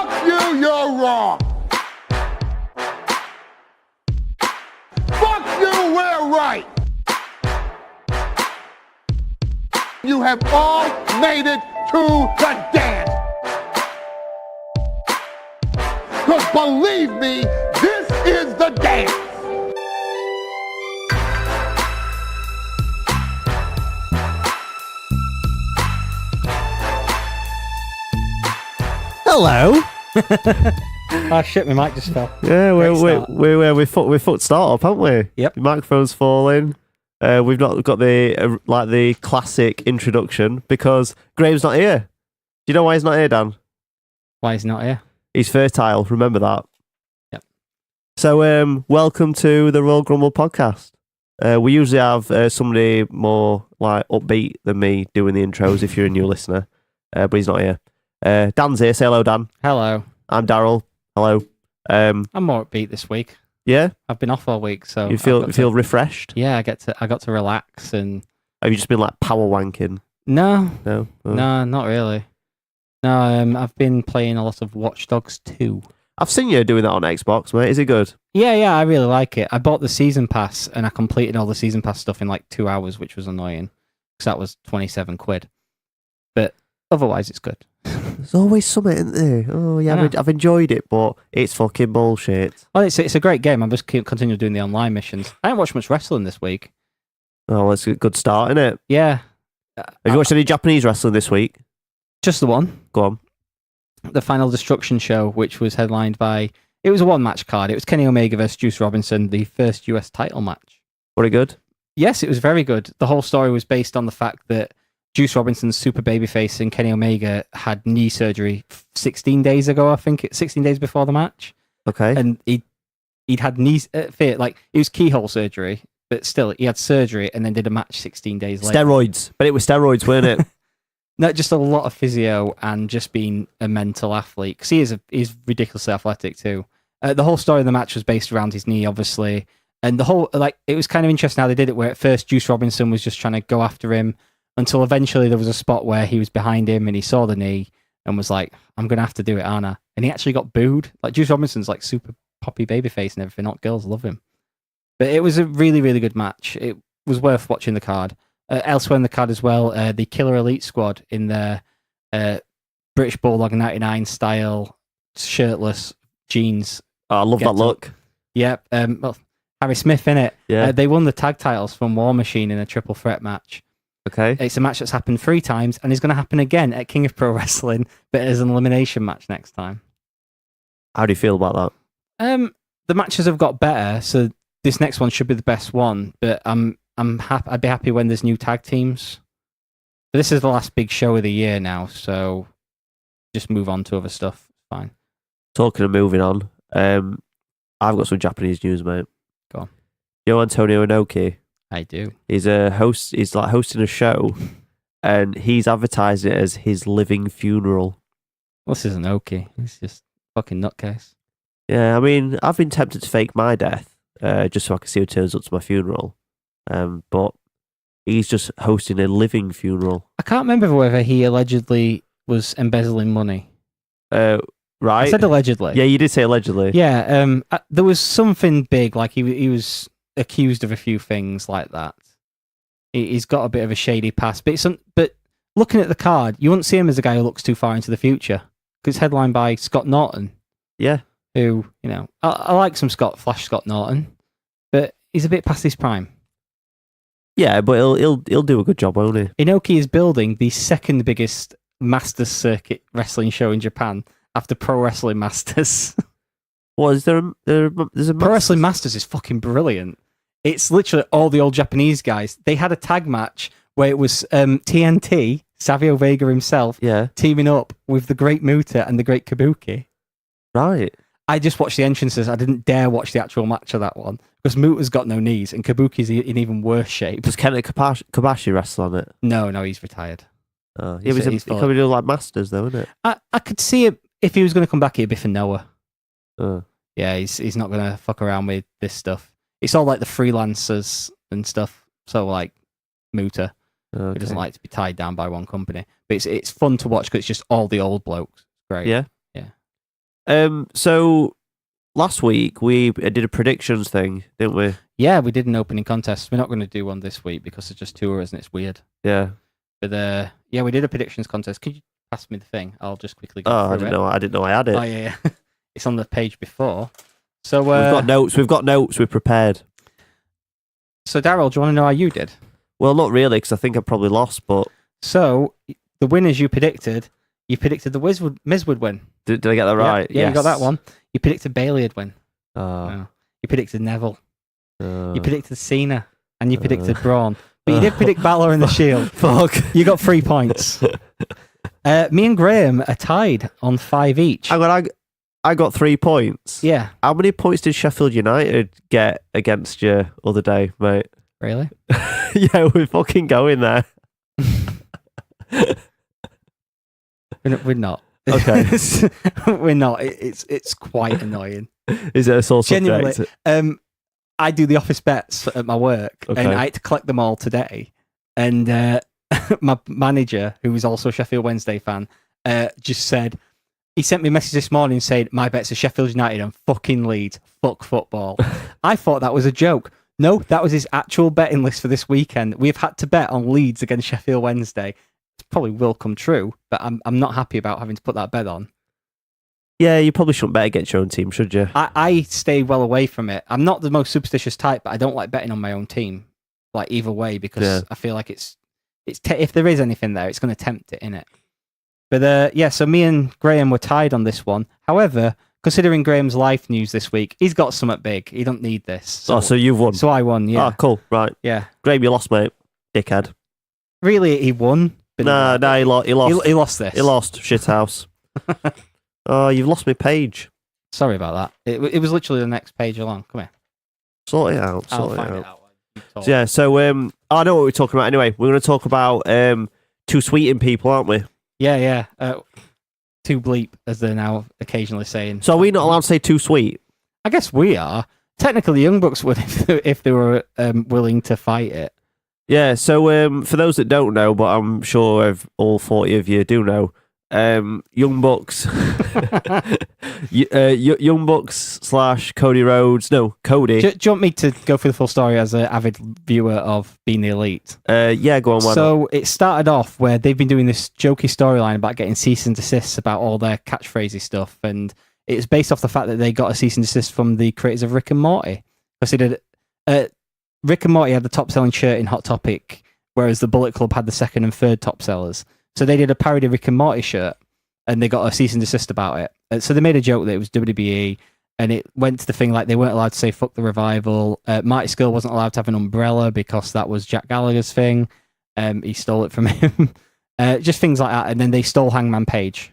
Fuck you, you're wrong. Fuck you, we're right. You have all made it to the dance. Because believe me, this is the dance. Hello. Oh shit, my mic just fell. Yeah, we're fucked start up, haven't we? Yep. The microphone's falling. We've not got the the classic introduction because Graham's not here. Do you know why he's not here, Dan? Why is he not here? He's fertile. Remember that. Yep. So, welcome to the Royal Grumble podcast. We usually have somebody more like upbeat than me doing the intros. If you're a new listener, but he's not here. Dan's here. Say hello, Dan. Hello. I'm Daryl. Hello. I'm more upbeat this week. Yeah. I've been off all week, so You feel refreshed? Yeah, I got to relax and. Have you just been like power wanking? No, No. Oh. no, not really. No, I've been playing a lot of Watch Dogs 2. I've seen you doing that on Xbox, mate. Is it good? Yeah, I really like it. I bought the season pass and I completed all the season pass stuff in like 2 hours, which was annoying because that was 27 quid. But otherwise, it's good. There's always something, isn't there? Oh yeah, I've enjoyed it, but it's fucking bullshit. Well, it's a great game. I'm just continue doing the online missions. I haven't watched much wrestling this week. Oh, well, it's a good start, isn't it? Yeah. Have you watched any Japanese wrestling this week? Just the one. Go on. The Final Destruction show, which was headlined by... It was a one-match card. It was Kenny Omega versus Juice Robinson, the first US title match. Very good. Yes, it was very good. The whole story was based on the fact that Juice Robinson's super babyface and Kenny Omega had knee surgery 16 days ago, I think. 16 days before the match. Okay. And he'd had knee... it was keyhole surgery, but still, he had surgery and then did a match 16 days later. Steroids. But it was steroids, weren't it? No, just a lot of physio and just being a mental athlete. Because he's ridiculously athletic too. The whole story of the match was based around his knee, obviously. And the whole, it was kind of interesting how they did it, where at first Juice Robinson was just trying to go after him until eventually there was a spot where he was behind him and he saw the knee and was like, I'm going to have to do it, aren't I? And he actually got booed. Like, Juice Robinson's like super poppy babyface and everything. All girls love him. But it was a really, really good match. It was worth watching the card. Elsewhere in the card as well, the Killer Elite Squad in their British Bulldog 99 style, shirtless jeans. Oh, I love that look. Yep. Well, Harry Smith in it. Yeah. They won the tag titles from War Machine in a triple threat match. Okay. It's a match that's happened 3 times and is going to happen again at King of Pro Wrestling, but as an elimination match next time. How do you feel about that? The matches have got better, so this next one should be the best one. But I'm happy. I'd be happy when there's new tag teams. But this is the last big show of the year now, so just move on to other stuff. Fine. Talking of moving on, I've got some Japanese news, mate. Go on. You know Antonio Inoki? I do. He's a host. He's like hosting a show, and he's advertised it as his living funeral. Well, this isn't Inoki. He's just fucking nutcase. Yeah, I mean, I've been tempted to fake my death, just so I can see who turns up to my funeral. But he's just hosting a living funeral. I can't remember whether he allegedly was embezzling money. Right. I said allegedly. Yeah, you did say allegedly. Yeah. There was something big, like he was accused of a few things like that. He's got a bit of a shady past, but looking at the card, you wouldn't see him as a guy who looks too far into the future because it's headlined by Scott Norton. Yeah. Who, I like some Flash Scott Norton, but he's a bit past his prime. Yeah, but he'll do a good job, won't he? Inoki is building the second biggest Masters Circuit wrestling show in Japan after Pro Wrestling Masters. What is there's a Pro Wrestling Masters is fucking brilliant. It's literally all the old Japanese guys. They had a tag match where it was TNT, Savio Vega himself, teaming up with the Great Muta and the Great Kabuki. Right. I just watched the entrances. I didn't dare watch the actual match of that one because Muta's got no knees and Kabuki's in even worse shape. Does Kenta Kobashi wrestle on it? No, he's retired. Oh, yeah, he's probably doing like Masters though, isn't it? I could see it if he was going to come back. It'd be for Noah. Oh. Yeah, he's not going to fuck around with this stuff. It's all like the freelancers and stuff. So like Muta, who doesn't like to be tied down by one company. But it's fun to watch because it's just all the old blokes. Great. Yeah. Yeah. So last week we did a predictions thing, didn't we? Yeah, we did an opening contest. We're not going to do one this week because there's just two of us and it's weird. Yeah. But yeah, we did a predictions contest. Could you pass me the thing? I'll just quickly go Oh, through I didn't know I had it. Oh yeah. It's on the page before. So We've got notes. We've prepared. So Daryl, do you want to know how you did? Well, not really, because I think I probably lost. But so the winners you predicted the Miz would win. did I get that right? Yeah, yes. You got that one. You predicted Bailey would win. Oh. No. You predicted Neville. You predicted Cena, and you predicted Braun. But you did predict Balor in the Shield. Fuck. You got 3 points. Me and Graham are tied on 5 each. I got 3 points. Yeah. How many points did Sheffield United get against you other day, mate? Really? Yeah, we're fucking going there. We're not. Okay. We're not. It's quite annoying. Is it a sore subject? Genuinely. I do the office bets at my work, Okay. and I had to collect them all today. And my manager, who was also a Sheffield Wednesday fan, just said, he sent me a message this morning saying, my bets are Sheffield United and fucking Leeds. Fuck football. I thought that was a joke. No, that was his actual betting list for this weekend. We've had to bet on Leeds against Sheffield Wednesday. It probably will come true, but I'm not happy about having to put that bet on. Yeah, you probably shouldn't bet against your own team, should you? I stay well away from it. I'm not the most superstitious type, but I don't like betting on my own team, like either way, because I feel like it's if there is anything there, it's going to tempt it, innit? But yeah, so me and Graham were tied on this one. However, considering Graham's life news this week, he's got something big. He don't need this. So you've won. So I won, yeah. Oh, cool. Right. Yeah. Graham, you lost, mate. Dickhead. Really, he won. But Nah, he lost. He lost this. He lost. Shithouse. Oh, you've lost my page. Sorry about that. It was literally the next page along. Come here. Sort it out. I'll find it out. So, yeah, so I know what we're talking about anyway. We're going to talk about two sweeting people, aren't we? Yeah. Too bleep, as they're now occasionally saying. So are we not allowed to say too sweet? I guess we are. Technically, Young Bucks would if they were willing to fight it. Yeah, so for those that don't know, but I'm sure all 40 of you do know, Young Bucks, Young Bucks / Cody Rhodes. No, Cody. Do you want me to go through the full story as an avid viewer of Being the Elite? Yeah, go on. Why so not? It started off where they've been doing this jokey storyline about getting cease and desists about all their catchphrasy stuff, and it's based off the fact that they got a cease and desist from the creators of Rick and Morty. Because they did, Rick and Morty had the top selling shirt in Hot Topic, whereas the Bullet Club had the second and third top sellers. So they did a parody Rick and Morty shirt, and they got a cease and desist about it. So they made a joke that it was WWE, and it went to the thing like they weren't allowed to say "fuck the revival." Marty Scurll wasn't allowed to have an umbrella because that was Jack Gallagher's thing. He stole it from him. Just things like that. And then they stole Hangman Page.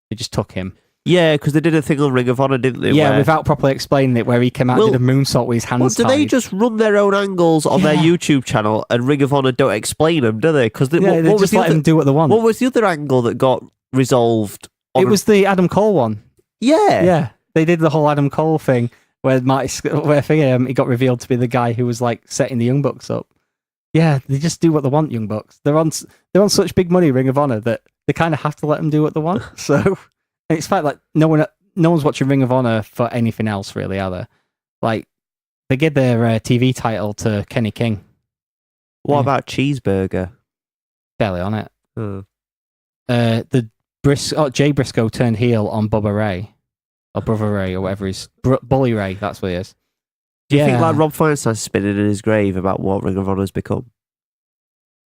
They just took him. Yeah, because they did a thing on Ring of Honor, didn't they? Yeah, without properly explaining it, where he came out and did a moonsault with his hands do they just run their own angles on their YouTube channel, and Ring of Honor don't explain them, do they? Because they just let them do what they want. What was the other angle that got resolved? It was the Adam Cole one. Yeah. Yeah. They did the whole Adam Cole thing where he got revealed to be the guy who was like setting the Young Bucks up. Yeah, they just do what they want, Young Bucks. They're on such big money, Ring of Honor, that they kind of have to let them do what they want. So it's fact like no one's watching Ring of Honor for anything else, really, are they? Like they give their TV title to Kenny King. What about Cheeseburger? Barely on it. Jay Briscoe turned heel on Bubba Ray. Or Brother Ray, or whatever he's... Bully Ray, that's what he is. Do you think like Rob Feinstein's spinning in his grave about what Ring of Honor's become?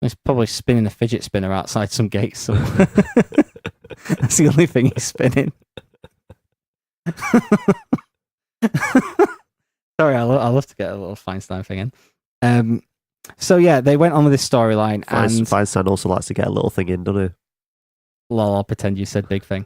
He's probably spinning a fidget spinner outside some gates somewhere. That's the only thing he's spinning. Sorry, I love to get a little Feinstein thing in. So yeah, they went on with this storyline, and Feinstein also likes to get a little thing in, doesn't he? Lol, I'll pretend you said big thing.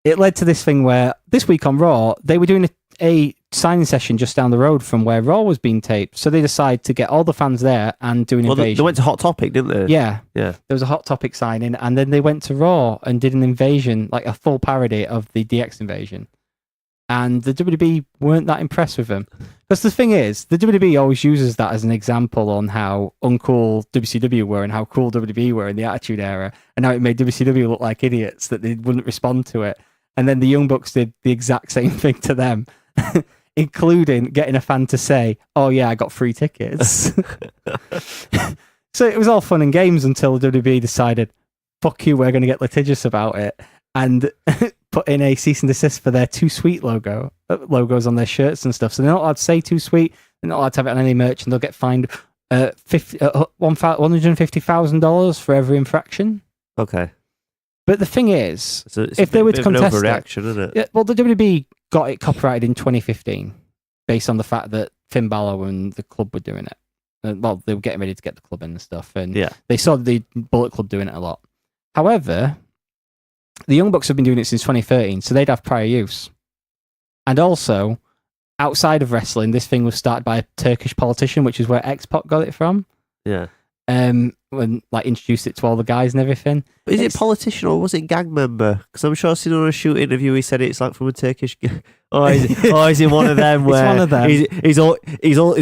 It led to this thing where this week on Raw, they were doing a signing session just down the road from where Raw was being taped. So they decided to get all the fans there and do an invasion. They went to Hot Topic, didn't they? Yeah. There was a Hot Topic signing, and then they went to Raw and did an invasion, like a full parody of the DX invasion. And the WWE weren't that impressed with them. Because the thing is, the WWE always uses that as an example on how uncool WCW were and how cool WWE were in the Attitude Era, and how it made WCW look like idiots, that they wouldn't respond to it. And then the Young Bucks did the exact same thing to them, including getting a fan to say, "Oh yeah, I got free tickets." So it was all fun and games until WWE decided, "Fuck you, we're going to get litigious about it," and put in a cease and desist for their Too Sweet logos on their shirts and stuff. So they're not allowed to say Too Sweet. They're not allowed to have it on any merch, and they'll get fined $150,000 for every infraction. Okay. But the thing is, it's if they were to contest an overreaction, isn't it? yeah, well, the WWE got it copyrighted in 2015 based on the fact that Finn Balor and the club were doing it. Well, they were getting ready to get the club in and stuff, and they saw the Bullet Club doing it a lot. However, the Young Bucks have been doing it since 2013, so they'd have prior use. And also, outside of wrestling, this thing was started by a Turkish politician, which is where X-Pac got it from. Yeah. When introduced it to all the guys and everything. But is it politician or was it gang member? Because I'm sure I've seen on a shoot interview he said it's like from a Turkish. Is he one of them? Where it's one of them. He's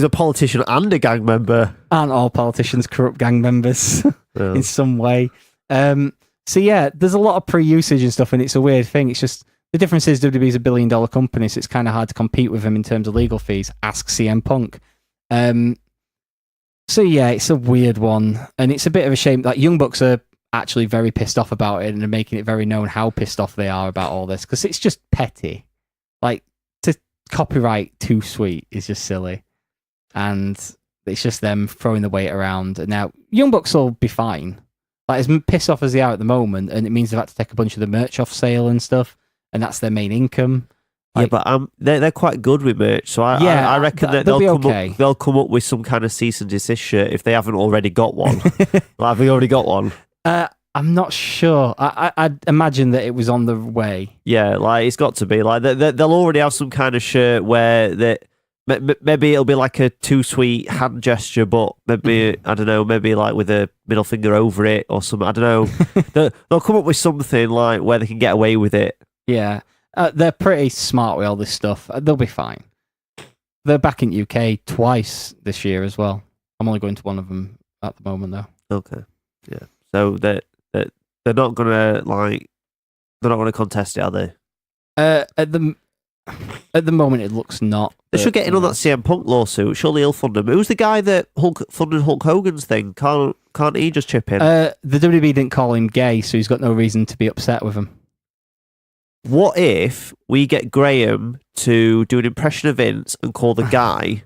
a politician and a gang member. Aren't all politicians corrupt gang members in some way? So yeah, there's a lot of pre-usage and stuff, and it's a weird thing. It's just the difference is WWE's a $1 billion company, so it's kind of hard to compete with them in terms of legal fees. Ask CM Punk. So yeah, it's a weird one, and it's a bit of a shame. Like Young Bucks are actually very pissed off about it, and are making it very known how pissed off they are about all this because it's just petty. Like to copyright Too Sweet is just silly, and it's just them throwing the weight around. And now Young Bucks will be fine. Like as pissed off as they are at the moment, and it means they've had to take a bunch of the merch off sale and stuff, and that's their main income. Like, yeah, but they're quite good with merch, so I reckon that they'll come up with some kind of cease and desist shirt if they haven't already got one. Have they already got one? I'm not sure. I'd imagine that it was on the way. Yeah, like it's got to be like they'll already have some kind of shirt where maybe it'll be like a Too Sweet hand gesture, but maybe I don't know, maybe like with a middle finger over it or something. I don't know. They'll come up with something like where they can get away with it. Yeah. They're pretty smart with all this stuff. They'll be fine. They're back in UK twice this year as well. I'm only going to one of them at the moment, though. Okay, yeah. So they're not gonna contest it, are they? At the moment, it looks not. They should get in on that CM Punk lawsuit. Surely he'll fund them. Who's the guy that funded Hulk Hogan's thing? Can't he just chip in? The WWE didn't call him gay, so he's got no reason to be upset with him. What if we get Graham to do an impression of Vince and call the guy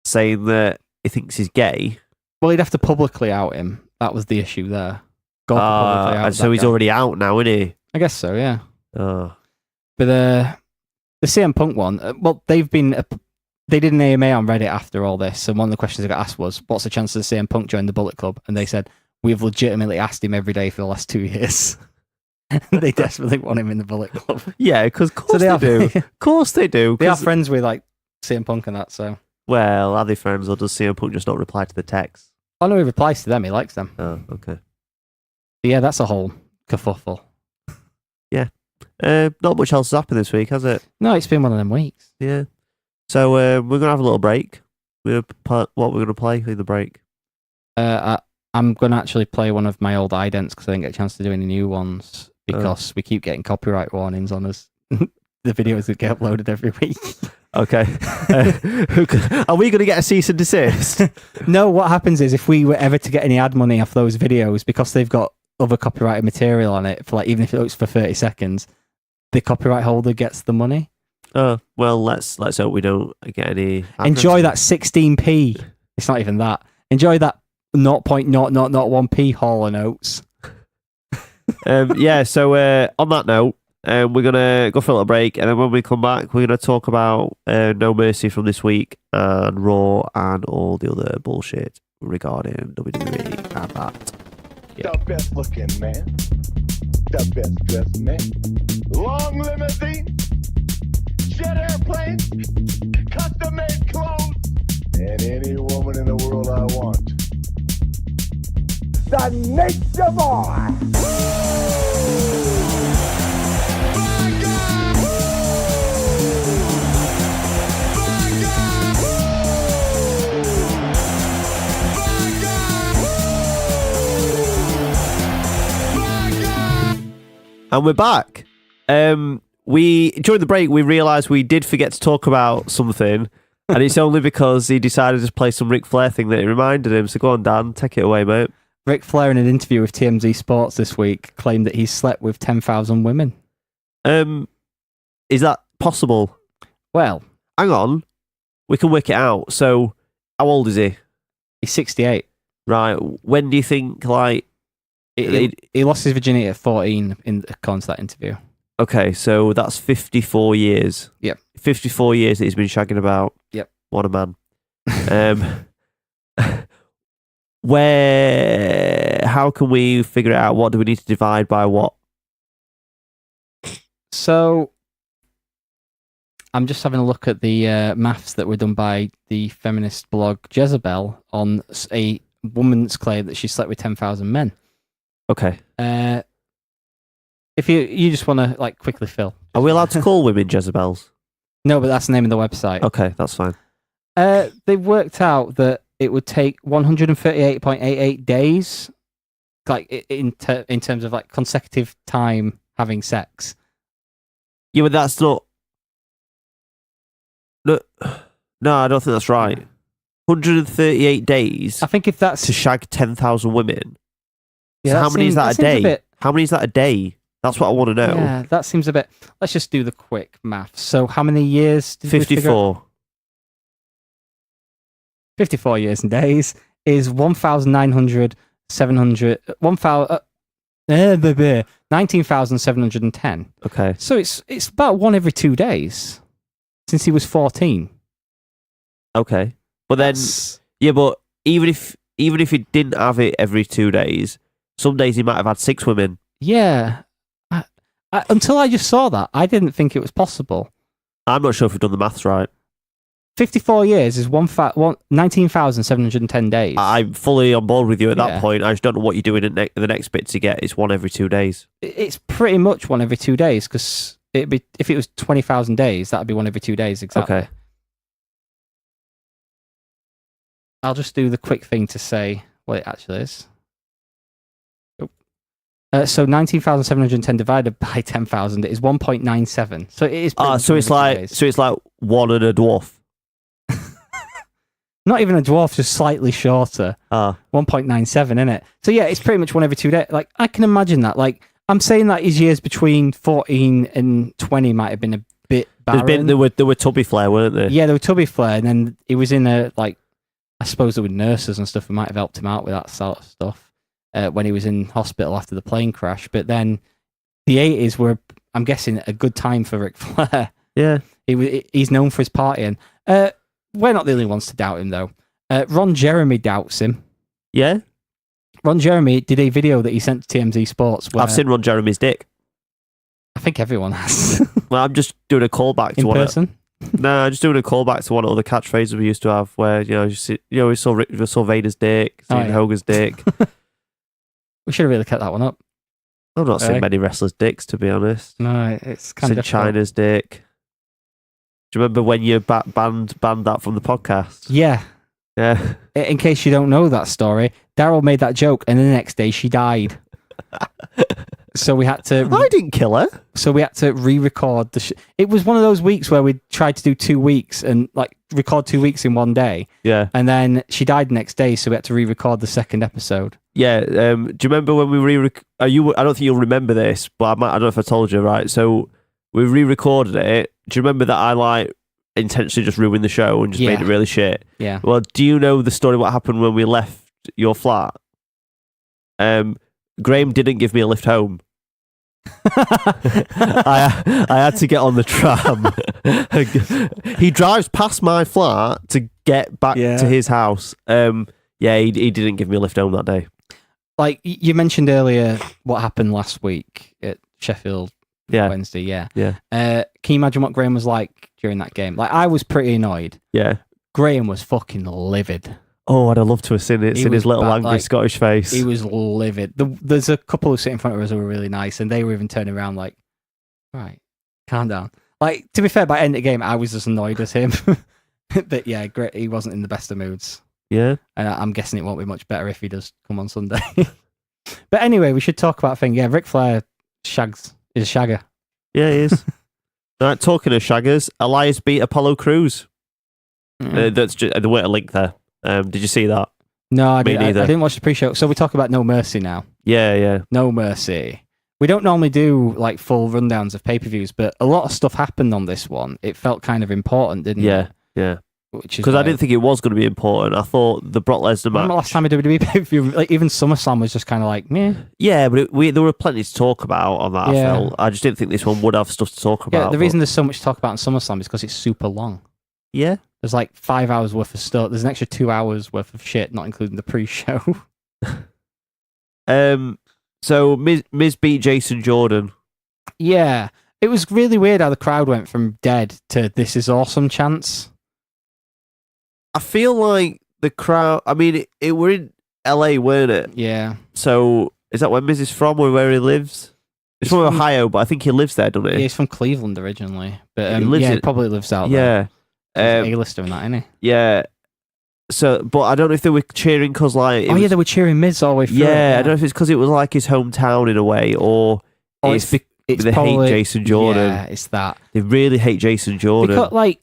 saying that he thinks he's gay? Well, he'd have to publicly out him. That was the issue there. And so he's already out now, isn't he? I guess so, yeah. Oh. But the CM Punk one, well, they did an AMA on Reddit after all this, and one of the questions I got asked was, what's the chances of CM Punk join the Bullet Club? And they said, we've legitimately asked him every day for the last 2 years. They desperately want him in the Bullet Club. Yeah, because of course they do. Of course they do. They are friends with like CM Punk and that, so. Well, are they friends, or does CM Punk just not reply to the text? I know he replies to them, he likes them. Oh, okay. But yeah, that's a whole kerfuffle. Yeah. Not much else has happened this week, has it? No, it's been one of them weeks. Yeah. So we're going to have a little break. What we're going to play in the break? I'm going to actually play one of my old idents because I didn't get a chance to do any new ones because we keep getting copyright warnings on us. The videos that get uploaded every week. Okay. Are we going to get a cease and desist? No, what happens is if we were ever to get any ad money off those videos, because they've got other copyrighted material on it, for like even if it looks for 30 seconds, the copyright holder gets the money. Oh, well, let's hope we don't get any. Enjoy that 16p. It's not even that. Enjoy that 0.0001p Hall of Notes. Yeah, so on that note, we're going to go for a little break, and then when we come back, we're going to talk about No Mercy from this week and Raw and all the other bullshit regarding WWE and that. Yeah. The best looking man, the best dressed man, long limousine, jet airplane, custom made clothes, and any woman in the world I want. The Nature Boy! And we're back. We during the break we realised we did forget to talk about something, and it's only because he decided to play some Ric Flair thing that it reminded him. So go on, Dan, take it away, mate. Ric Flair, in an interview with TMZ Sports this week, claimed that he's slept with 10,000 women. Is that possible? Well, hang on, we can work it out. So, how old is he? He's 68. Right. When do you think he lost his virginity at 14 in according to that interview? Okay, so that's 54 years. Yep. 54 years that he's been shagging about. Yep. What a man. How can we figure it out? What do we need to divide by what? So, I'm just having a look at the maths that were done by the feminist blog Jezebel on a woman's claim that she slept with 10,000 men. Okay. If you just want to like quickly fill. Are we allowed to call women Jezebels? No, but that's the name of the website. Okay, that's fine. They worked out that it would take 138.88 days, like in terms of like consecutive time having sex. Yeah, but that's not. No, I don't think that's right. 138 days. I think if that's to shag 10,000 women. Yeah, so how many is that a day? How many is that a day? That's what I want to know. Yeah, that seems a bit. Let's just do the quick maths. So, how many years? 54. 54 years and days is 19,710. Okay. So it's about one every 2 days since he was 14. Okay. But then, yeah, but even if he didn't have it every 2 days, some days he might have had 6 women. Yeah. Until I just saw that, I didn't think it was possible. I'm not sure if we've done the maths right. 54 years is 19,710 days. I'm fully on board with you at that point. I just don't know what you're doing in the next bit to get. It's one every 2 days. It's pretty much one every 2 days because if it was 20,000 days, that'd be one every 2 days exactly. Okay. I'll just do the quick thing to say what it actually is. So 19,710 divided by 10,000 is 1.97. So it is. So it's like one and a dwarf. Not even a dwarf, just slightly shorter. 1.97, isn't it? So yeah, it's pretty much one every 2 days. Like I can imagine that. Like I'm saying that his years between 14 and 20 might have been a bit barren. There were Tubby Flair, weren't there? Yeah, there were Tubby Flair, and then he was in I suppose there were nurses and stuff who might have helped him out with that sort of stuff. When he was in hospital after the plane crash. But then the 80s were, I'm guessing, a good time for Ric Flair. Yeah. He's known for his partying. We're not the only ones to doubt him, though. Ron Jeremy doubts him. Yeah? Ron Jeremy did a video that he sent to TMZ Sports. Where I've seen Ron Jeremy's dick. I think everyone has. Well, I'm just doing a callback to in person? No, I'm just doing a callback to one of the catchphrases we used to have where, we saw Vader's dick, Hogan's dick. We should have really kept that one up. I've not seen many wrestlers' dicks, to be honest. No, it's kind of China's dick. Do you remember when you banned that from the podcast? Yeah. Yeah. In case you don't know that story, Daryl made that joke, and the next day she died. So we had to. I didn't kill her. So we had to re-record the. It was one of those weeks where we tried to do 2 weeks and record 2 weeks in one day. Yeah. And then she died the next day, so we had to re-record the second episode. Yeah. Do you remember when we I don't think you'll remember this, but I don't know if I told you, right? So we re-recorded it. Do you remember that I intentionally just ruined the show and just made it really shit? Yeah. Well, do you know the story? What happened when we left your flat? Graham didn't give me a lift home. I had to get on the tram. He drives past my flat to get back to his house. He didn't give me a lift home that day. Like you mentioned earlier, what happened last week at Sheffield Wednesday? Yeah. Can you imagine what Graham was like during that game? Like I was pretty annoyed. Yeah. Graham was fucking livid. Oh, I'd have loved to have seen it. Seen his little angry Scottish face. He was livid. There's a couple who sit in front of us who were really nice, and they were even turning around like, right, calm down. Like, to be fair, by the end of the game, I was as annoyed as him. But yeah, great. He wasn't in the best of moods. Yeah. And I'm guessing it won't be much better if he does come on Sunday. But anyway, we should talk about a thing. Yeah, Ric Flair is a shagger. Yeah, he is. Right, talking of shaggers, Elias beat Apollo Crews. That's just the way to link there. Did you see that? No, I Me didn't. I neither. didn't watch the pre-show. So we talk about No Mercy now. Yeah. No Mercy. We don't normally do like full rundowns of pay-per-views, but a lot of stuff happened on this one. It felt kind of important, didn't it? Yeah. Which is Because I why- didn't think it was going to be important. I thought the Brock Lesnar Remember match. last time a WWE pay-per-view, like even SummerSlam was just kind of like, meh. Yeah, but there were plenty to talk about on that. Yeah. I felt. I just didn't think this one would have stuff to talk about. Yeah, the but- reason there's so much to talk about in SummerSlam is because it's super long. Yeah. There's like 5 hours worth of stuff. There's an extra 2 hours worth of shit, not including the pre-show. So Miz beat Jason Jordan. Yeah, it was really weird how the crowd went from dead to "This is awesome" chants. I feel like the crowd. I mean, it were in LA, weren't it? Yeah, So is that where Miz is from, or where he lives? It's from Ohio, but I think he lives there, doesn't he? he's from Cleveland originally, but He lives he in- probably lives out there. Yeah. He's A-lister and that, isn't he? Yeah. So, but I don't know if they were cheering because like. Oh yeah, they were cheering Miz all the way through. Yeah, I don't know if it's because it was like his hometown in a way, or Oh, it's it's they probably, hate Jason Jordan. Yeah, it's that. They really hate Jason Jordan. Because like,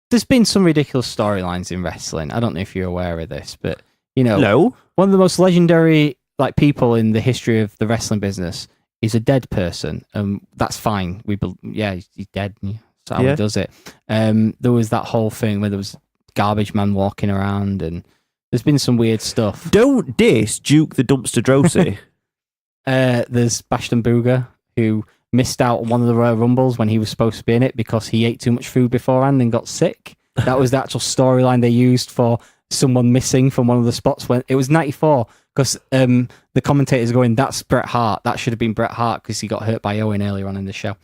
there's been some ridiculous storylines in wrestling. I don't know if you're aware of this, but you know, No. one of the most legendary like people in the history of the wrestling business is a dead person. That's fine. He's dead. That's how Yeah. he does it. There was that whole thing where there was garbage man walking around, and there's been some weird stuff. Don't diss Duke the Dumpster Drosy. There's Bastion Booger, who missed out on one of the Royal Rumbles when he was supposed to be in it because he ate too much food beforehand and got sick. That was the actual storyline they used for someone missing from one of the spots when it was 94 because the commentators are going, that's Bret Hart. That should have been Bret Hart because he got hurt by Owen earlier on in the show.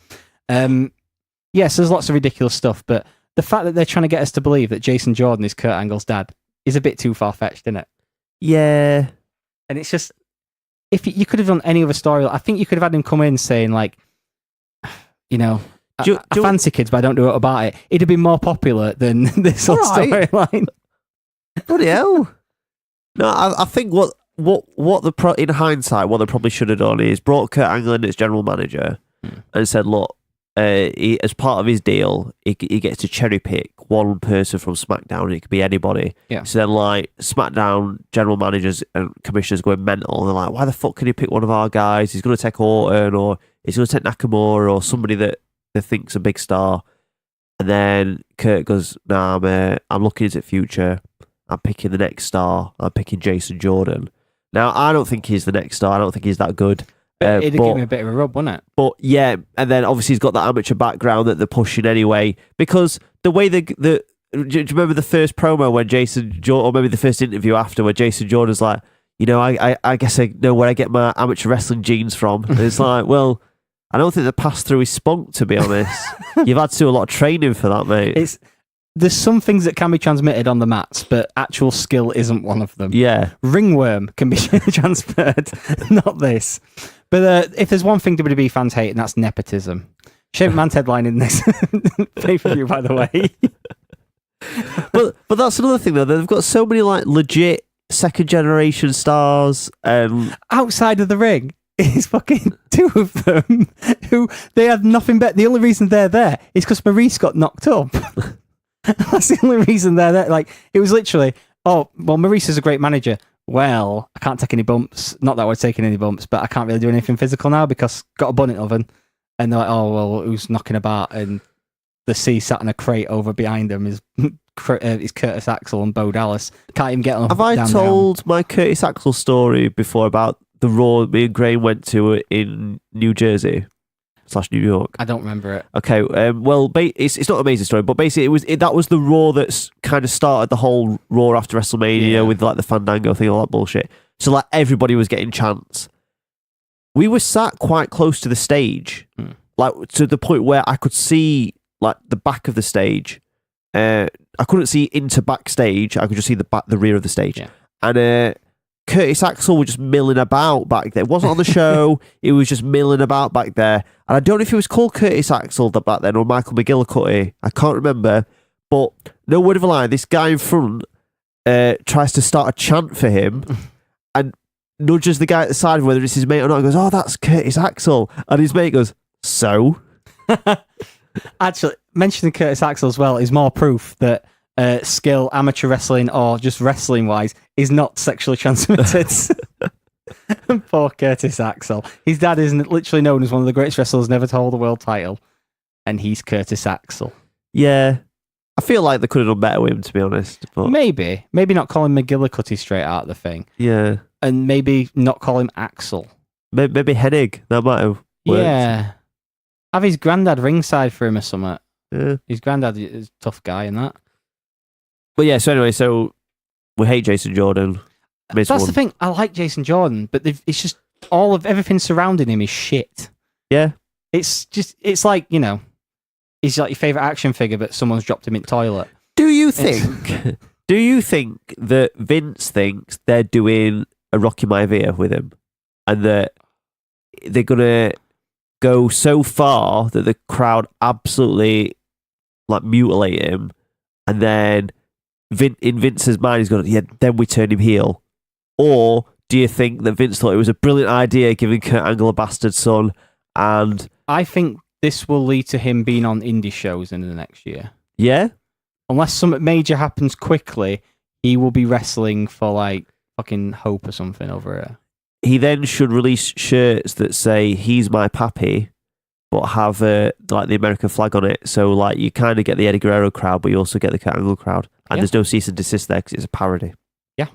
Yes, there's lots of ridiculous stuff, but the fact that they're trying to get us to believe that Jason Jordan is Kurt Angle's dad is a bit too far-fetched, isn't it? Yeah. And it's just, if you could have done any other story, I think you could have had him come in saying like, you know, I fancy kids, but I don't do it about it. It'd have been more popular than this whole Alright. storyline. Bloody hell. No, I think what in hindsight, what they probably should have done is brought Kurt Angle in as general manager and said, look, as part of his deal, he gets to cherry pick one person from SmackDown, and it could be anybody. Yeah. So then, like, SmackDown general managers and commissioners going mental. They're like, why the fuck can he pick one of our guys? He's going to take Orton, or he's going to take Nakamura, or somebody that they think's a big star. And then Kurt goes, nah, mate, I'm looking into the future. I'm picking the next star. I'm picking Jason Jordan. Now, I don't think he's the next star. I don't think he's that good. It'd give him a bit of a rub, wouldn't it? But yeah, and then obviously he's got that amateur background that they're pushing anyway. Because the way do you remember the first promo when Jason Jordan, or maybe the first interview after, where Jason Jordan's like, you know, I guess I know where I get my amateur wrestling genes from. And it's like, well, I don't think they passed through his spunk, to be honest. You've had to do a lot of training for that, mate. There's some things that can be transmitted on the mats, but actual skill isn't one of them. Yeah. Ringworm can be transferred, not this. But if there's one thing WWE fans hate, and that's nepotism. Shane McMahon's headlining this pay-per-view, by the way. but that's another thing, though. They've got so many like legit second-generation stars. Outside of the ring is fucking two of them who they have nothing better. The only reason they're there is because Maurice got knocked up. That's the only reason they're there. Like, it was literally, oh, well, Maurice is a great manager. Well, I can't take any bumps. Not that we're taking any bumps, but I can't really do anything physical now because got a bonnet oven. And they're like, oh, well, who's knocking about? And the C sat in a crate over behind him is Curtis Axel and Bo Dallas. Can't even get on. Have I told my Curtis Axel story before about the Raw me and Graham went to in New Jersey / New York? I don't remember it. Okay, well, it's not an amazing story, but basically that was the Raw that's kind of started the whole Raw after WrestleMania with like the Fandango thing, all that bullshit. So like everybody was getting chants. We were sat quite close to the stage, like to the point where I could see like the back of the stage. I couldn't see into backstage. I could just see the rear of the stage. Yeah. And Curtis Axel was just milling about back there. It wasn't on the show. He was just milling about back there. And I don't know if he was called Curtis Axel back then or Michael McGillicuddy. I can't remember. But no word of a lie, this guy in front tries to start a chant for him and nudges the guy at the side, whether it's his mate or not, and goes, oh, that's Curtis Axel. And his mate goes, so? Actually, mentioning Curtis Axel as well is more proof that skill, amateur wrestling, or just wrestling-wise, is not sexually transmitted. Poor Curtis Axel. His dad is literally known as one of the greatest wrestlers never to hold a world title, and he's Curtis Axel. Yeah. I feel like they could have done better with him, to be honest. But Maybe not call him McGillicuddy straight out of the thing, yeah. and maybe not call him Axel. Maybe Hennig. That might have worked. Yeah. Have his granddad ringside for him or something. Yeah. His granddad is a tough guy in that. But yeah, so anyway, so we hate Jason Jordan. That's the thing. I like Jason Jordan, but it's just everything surrounding him is shit. Yeah. It's like, he's like your favourite action figure, but someone's dropped him in the toilet. Do you think that Vince thinks they're doing a Rocky Maivia with him, and that they're gonna go so far that the crowd absolutely like mutilate him, and then in Vince's mind he's going, then we turn him heel? Or do you think that Vince thought it was a brilliant idea giving Kurt Angle a bastard son? And I think this will lead to him being on indie shows in the next year. Yeah? Unless something major happens quickly, he will be wrestling for like fucking Hope or something over here. He then should release shirts that say, he's my pappy, but have like the American flag on it. So like you kind of get the Eddie Guerrero crowd, but you also get the Kurt Angle crowd. And there's no cease and desist there because it's a parody. Yeah.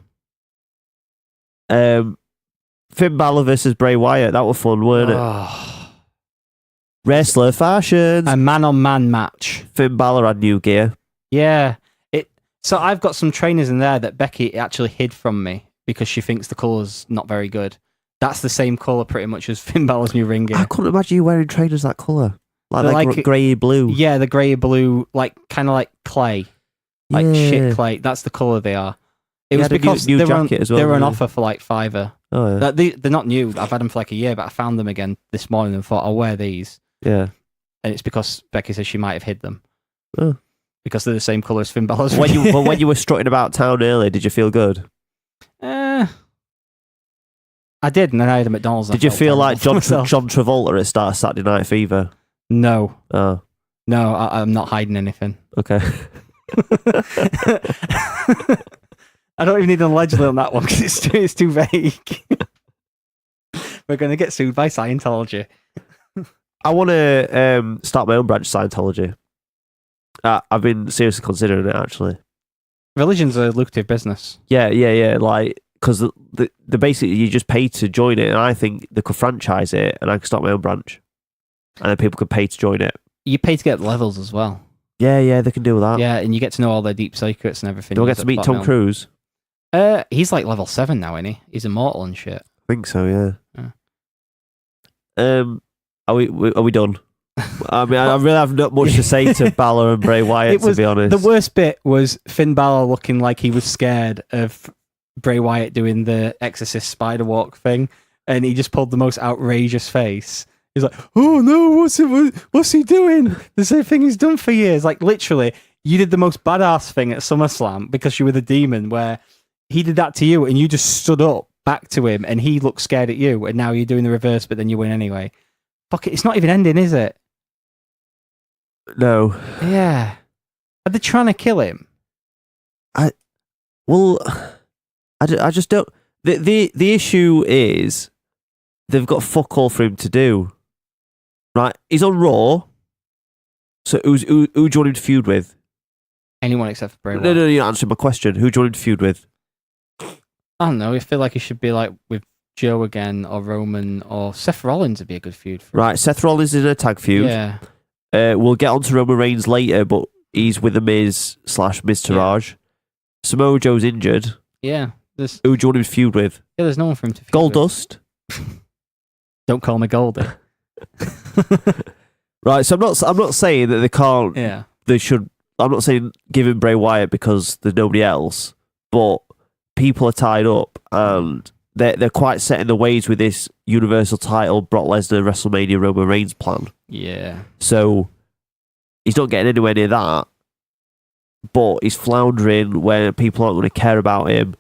Finn Balor versus Bray Wyatt. That was fun, weren't it? Wrestler fashions. A man-on-man match. Finn Balor had new gear. Yeah. So I've got some trainers in there that Becky actually hid from me because she thinks the colour's not very good. That's the same colour pretty much as Finn Balor's new ring gear. I couldn't imagine you wearing trainers that colour. Like grey blue. Yeah, the grey blue, like kind of like clay. Like shit clay. That's the colour they are. It was because new they jacket as well. They were on offer for like $5. Oh, yeah. They're not new. I've had them for like a year, but I found them again this morning and thought, I'll wear these. Yeah. And it's because Becky says she might have hid them. Oh. Because they're the same colour as Finn Balor's. When you were strutting about town earlier, did you feel good? I did, and then I had a McDonald's. Did you feel like John Travolta at start of Saturday Night Fever? No. Oh. No, I'm not hiding anything. Okay. I don't even need an allegedly on that one because it's too vague. We're going to get sued by Scientology. I want to start my own branch of Scientology. I've been seriously considering it, actually. Religion's a lucrative business. Yeah. Like, because the basically you just pay to join it, and I think they could franchise it, and I could start my own branch, and then people could pay to join it. You pay to get levels as well. Yeah, they can do that. Yeah, and you get to know all their deep secrets and everything. Do I get to meet Tom Cruise? He's like level 7 now, isn't he? He's immortal and shit. I think so, yeah. Are we done? I mean, I really have not much to say to Balor and Bray Wyatt, to be honest. The worst bit was Finn Balor looking like he was scared of Bray Wyatt doing the Exorcist spider walk thing, and he just pulled the most outrageous face. He's like, "Oh no, what's he doing? The same thing he's done for years." Like literally, you did the most badass thing at SummerSlam because you were the demon, where he did that to you, and you just stood up back to him, and he looked scared at you, and now you're doing the reverse, but then you win anyway. Fuck it, it's not even ending, is it? No. Yeah. Are they trying to kill him? I just don't. The issue is they've got fuck all for him to do. Right? He's on Raw. So who do you want him to feud with? Anyone except for Bray Wyatt. No, you're answering my question. Who do you want him to feud with? I don't know. I feel like he should be like with Joe again, or Roman, or Seth Rollins would be a good feud for him. Right, Seth Rollins is in a tag feud. Yeah. We'll get on to Roman Reigns later, but he's with the Miz / Miz Taraj. Samoa Joe's injured. Yeah. Who do you want him to feud with? Yeah, there's no one for him to feud with. Goldust. Don't call me Goldie. Right, so I'm not saying that they can't. Yeah. They should. I'm not saying give him Bray Wyatt because there's nobody else, but people are tied up and they're quite set in the ways with this Universal title, Brock Lesnar, WrestleMania, Roman Reigns plan. Yeah. So he's not getting anywhere near that, but he's floundering when people aren't going to care about him.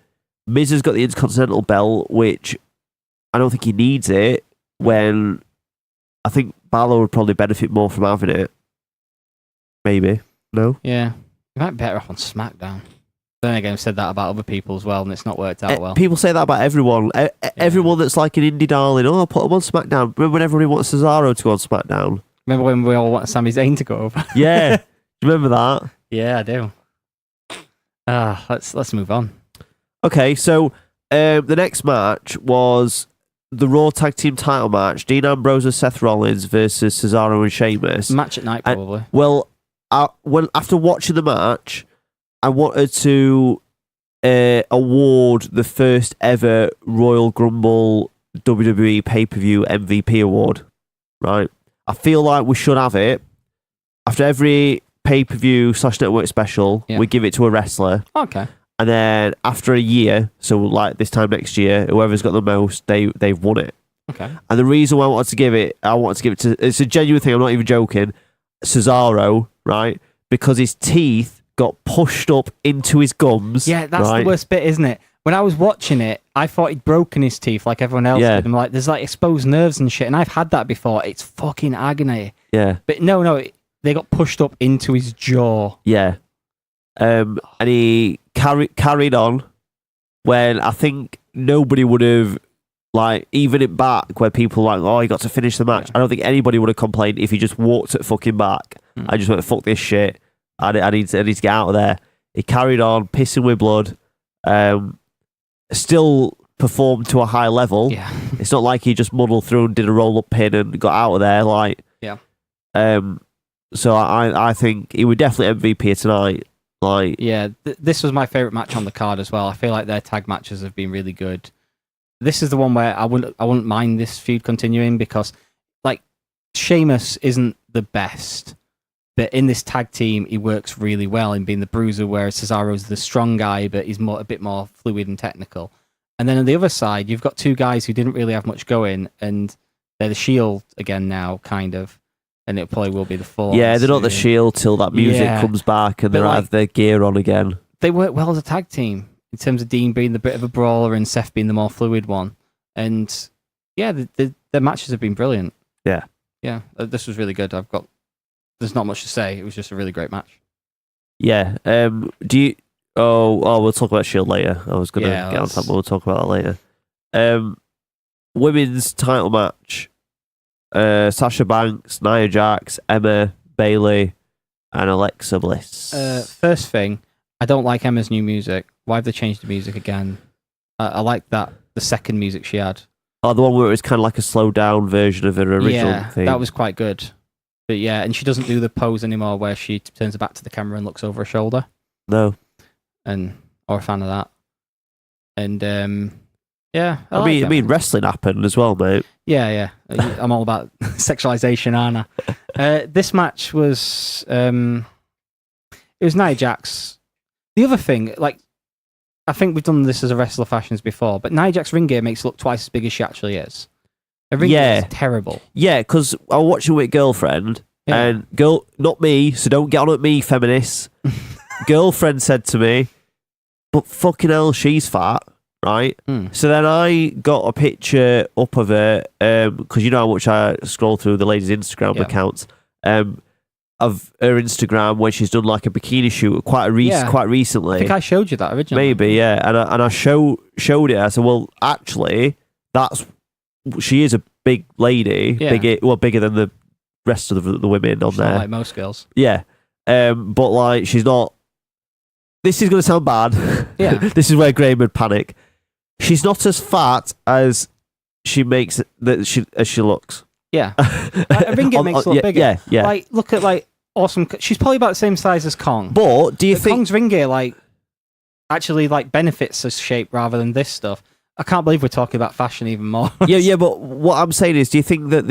Miz has got the Intercontinental belt, which I don't think he needs it when I think Balor would probably benefit more from having it. Maybe. No? Yeah. He might be better off on SmackDown. Then again, I've said that about other people as well, and it's not worked out well. People say that about everyone. Everyone that's like an indie darling, oh, put them on SmackDown. Remember when everybody wants Cesaro to go on SmackDown? Remember when we all want Sami Zayn to go over? Yeah. Do you remember that? Yeah, I do. Let's move on. Okay, so the next match was the Raw Tag Team title match. Dean Ambrose and Seth Rollins versus Cesaro and Sheamus. Match at night, probably. After watching the match, I wanted to award the first ever Royal Grumble WWE pay-per-view MVP award, right? I feel like we should have it. After every pay-per-view / network special, we give it to a wrestler. Okay. And then after a year, so like this time next year, whoever's got the most, they've won it. Okay. And the reason why I wanted to give it to, it's a genuine thing, I'm not even joking, Cesaro, right? Because his teeth got pushed up into his gums. Yeah, that's right? the worst bit, isn't it? When I was watching it, I thought he'd broken his teeth like everyone else did. I'm like, there's like exposed nerves and shit, and I've had that before. It's fucking agony. Yeah. But no, they got pushed up into his jaw. Yeah. And he carried on when I think nobody would have, like, even it back where people were like, oh, he got to finish the match. I don't think anybody would have complained if he just walked it fucking back. I just went, fuck this shit. I need to get out of there. He carried on, pissing with blood. Still performed to a high level. Yeah. It's not like he just muddled through and did a roll-up pin and got out of there. Like, yeah. So I think he would definitely MVP tonight. Like, yeah, this was my favorite match on the card as well. I feel like their tag matches have been really good. This is the one where I wouldn't mind this feud continuing because, like, Sheamus isn't the best, but in this tag team he works really well in being the bruiser, whereas Cesaro's the strong guy, but he's a bit more fluid and technical. And then on the other side, you've got two guys who didn't really have much going, and they're the Shield again now, kind of. And it probably will be the Fall. Yeah, they're not the Shield till that music comes back and they have their gear on again. They work well as a tag team in terms of Dean being the bit of a brawler and Seth being the more fluid one. And yeah, the matches have been brilliant. Yeah. Yeah, this was really good. There's not much to say. It was just a really great match. Yeah. We'll talk about Shield later. I was going to get on that, but we'll talk about that later. Women's title match. Sasha Banks, Nia Jax, Emma, Bayley, and Alexa Bliss. First thing, I don't like Emma's new music. Why have they changed the music again? I like the second music she had. Oh, the one where it was kind of like a slowed down version of her original thing. That was quite good. But yeah, and she doesn't do the pose anymore where she turns her back to the camera and looks over her shoulder. No. Or a fan of that. And yeah, I mean, wrestling happened as well, mate. Yeah. I'm all about sexualization, aren't I? This match was it was Nia Jax. The other thing, like, I think we've done this as a wrestler fashions before, but Nia Jax ring gear makes her look twice as big as she actually is. Her ring gear is terrible. Yeah, because I was watching with Girlfriend, and not me, so don't get on at me, feminists. Girlfriend said to me, but fucking hell, she's fat. Right, so then I got a picture up of her because you know how much I scroll through the ladies' Instagram accounts of her Instagram when she's done like a bikini shoot quite recently. I think I showed you that originally. Maybe, yeah, and I showed it. I said, well, actually, she is a big lady, bigger than the rest of the women on she's there, not like most girls. Yeah, but like she's not. This is going to sound bad. Yeah, this is where Graham would panic. She's not as fat as she makes as she looks. Yeah, her ring gear makes her look bigger. Yeah. Like, look at like awesome. She's probably about the same size as Kong. But do you think Kong's ring gear like actually like benefits her shape rather than this stuff? I can't believe we're talking about fashion even more. yeah. But what I'm saying is, do you think that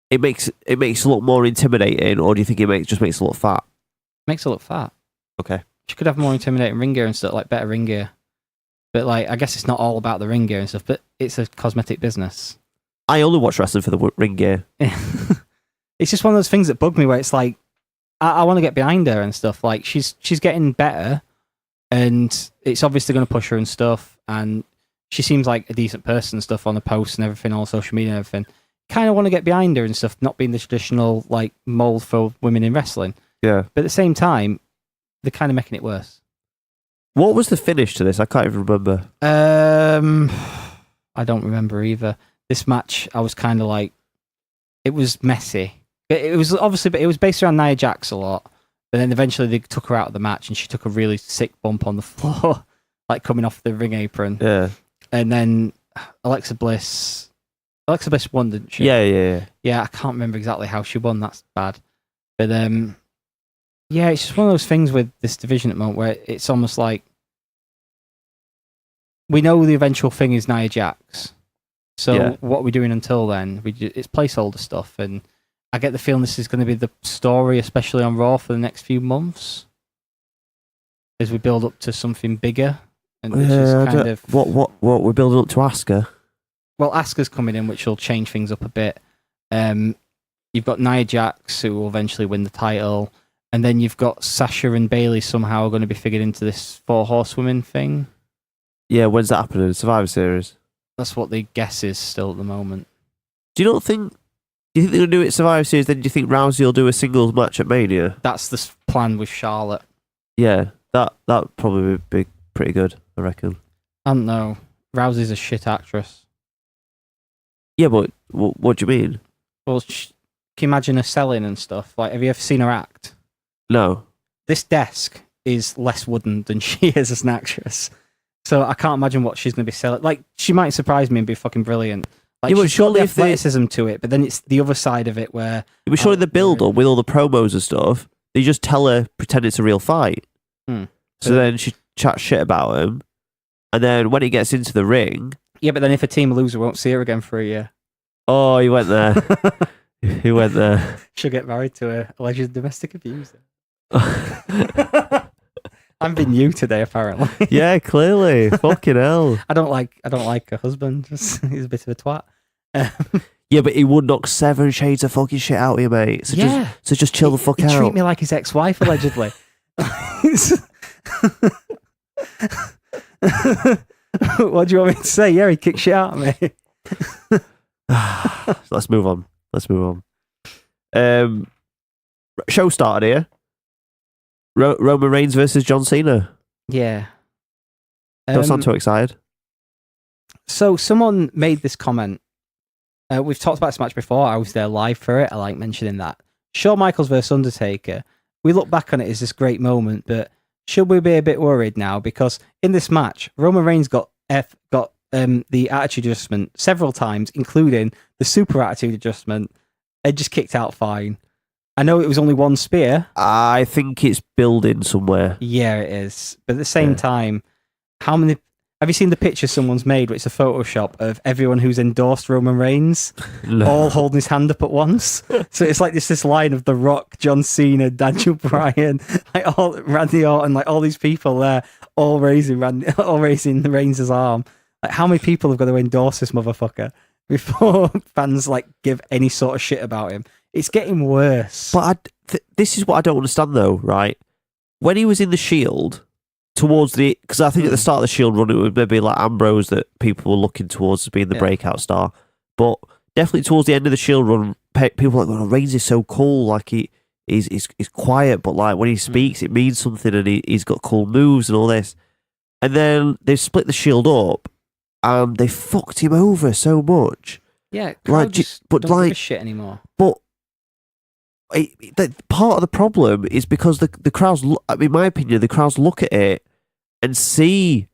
it makes her look more intimidating, or do you think it just makes her look fat? Makes her look fat. Okay. She could have more intimidating ring gear and stuff, like better ring gear. But like, I guess it's not all about the ring gear and stuff, but it's a cosmetic business. I only watch wrestling for the ring gear. It's just one of those things that bug me where it's like, I want to get behind her and stuff. Like, she's getting better and it's obviously going to push her and stuff. And she seems like a decent person and stuff on the posts and everything, on social media and everything. kind of want to get behind her and stuff, not being the traditional like mold for women in wrestling. Yeah. But at the same time, they're kind of making it worse. What was the finish to this? I can't even remember. I don't remember either. This match, I was kind of like, it was messy. It was obviously, but it was based around Nia Jax a lot. But then eventually they took her out of the match and she took a really sick bump on the floor, like coming off the ring apron. Yeah. And then Alexa Bliss won, didn't she? Yeah. Yeah, I can't remember exactly how she won. That's bad. But yeah, it's just one of those things with this division at the moment where it's almost like we know the eventual thing is Nia Jax. So what are we doing until then? It's placeholder stuff, and I get the feeling this is going to be the story, especially on Raw for the next few months, as we build up to something bigger. And which is kind of what we're building up to Asuka. Well, Asuka's coming in, which will change things up a bit. You've got Nia Jax, who will eventually win the title, and then you've got Sasha and Bayley somehow going to be figured into this 4 horsewomen thing. Yeah, when's that happening? Survivor Series. That's what the guess is still at the moment. Do you think they're going to do it at Survivor Series? Then do you think Rousey will do a singles match at Mania? That's the plan with Charlotte. Yeah, that probably would be pretty good, I reckon. I don't know. Rousey's a shit actress. Yeah, but what do you mean? Well, can you imagine her selling and stuff? Like, have you ever seen her act? No. This desk is less wooden than she is as an actress. So I can't imagine what she's going to be selling. Like, she might surprise me and be fucking brilliant. Like, yeah, but she's got surely the if athleticism to it, but then it's the other side of it where... Yeah, but surely the build-up with all the promos and stuff, they just tell her, pretend it's a real fight. So then she chats shit about him, and then when he gets into the ring... Yeah, but then if a team loses, we won't see her again for a year. Oh, he went there. He went there. She'll get married to a alleged domestic abuser. I'm being you today, apparently. Yeah, clearly. Fucking hell. I don't like her husband. He's a bit of a twat. Yeah, but he would knock 7 shades of fucking shit out of you, mate. So just chill the fuck out. He treat me like his ex-wife, allegedly. What do you want me to say? Yeah, he kicked shit out of me. Let's move on. Show started here. Roman Reigns versus John Cena. Yeah. Don't sound too excited. So someone made this comment. We've talked about this match before. I was there live for it. I like mentioning that. Shawn Michaels versus Undertaker. We look back on it as this great moment, but should we be a bit worried now? Because in this match, Roman Reigns got the attitude adjustment several times, including the super attitude adjustment. It just kicked out fine. I know it was only 1 spear. I think it's building somewhere. Yeah, it is. But at the same time, how many... Have you seen the picture someone's made where it's a Photoshop of everyone who's endorsed Roman Reigns all holding his hand up at once? So it's like this line of The Rock, John Cena, Daniel Bryan, like all Randy Orton, like all these people there, all raising the Reigns' arm. Like, how many people have got to endorse this motherfucker before fans like give any sort of shit about him? It's getting worse. But this is what I don't understand, though, right? When he was in the Shield, because I think at the start of the Shield run, it would maybe like Ambrose that people were looking towards as being the breakout star. But definitely towards the end of the Shield run, people were like, oh, Reigns is so cool. Like, he's quiet, but like when he speaks, it means something, and he's got cool moves and all this. And then they split the Shield up, and they fucked him over so much. Yeah, like, don't give a shit anymore. But part of the problem is because the crowds, in my opinion, the crowds look at it and see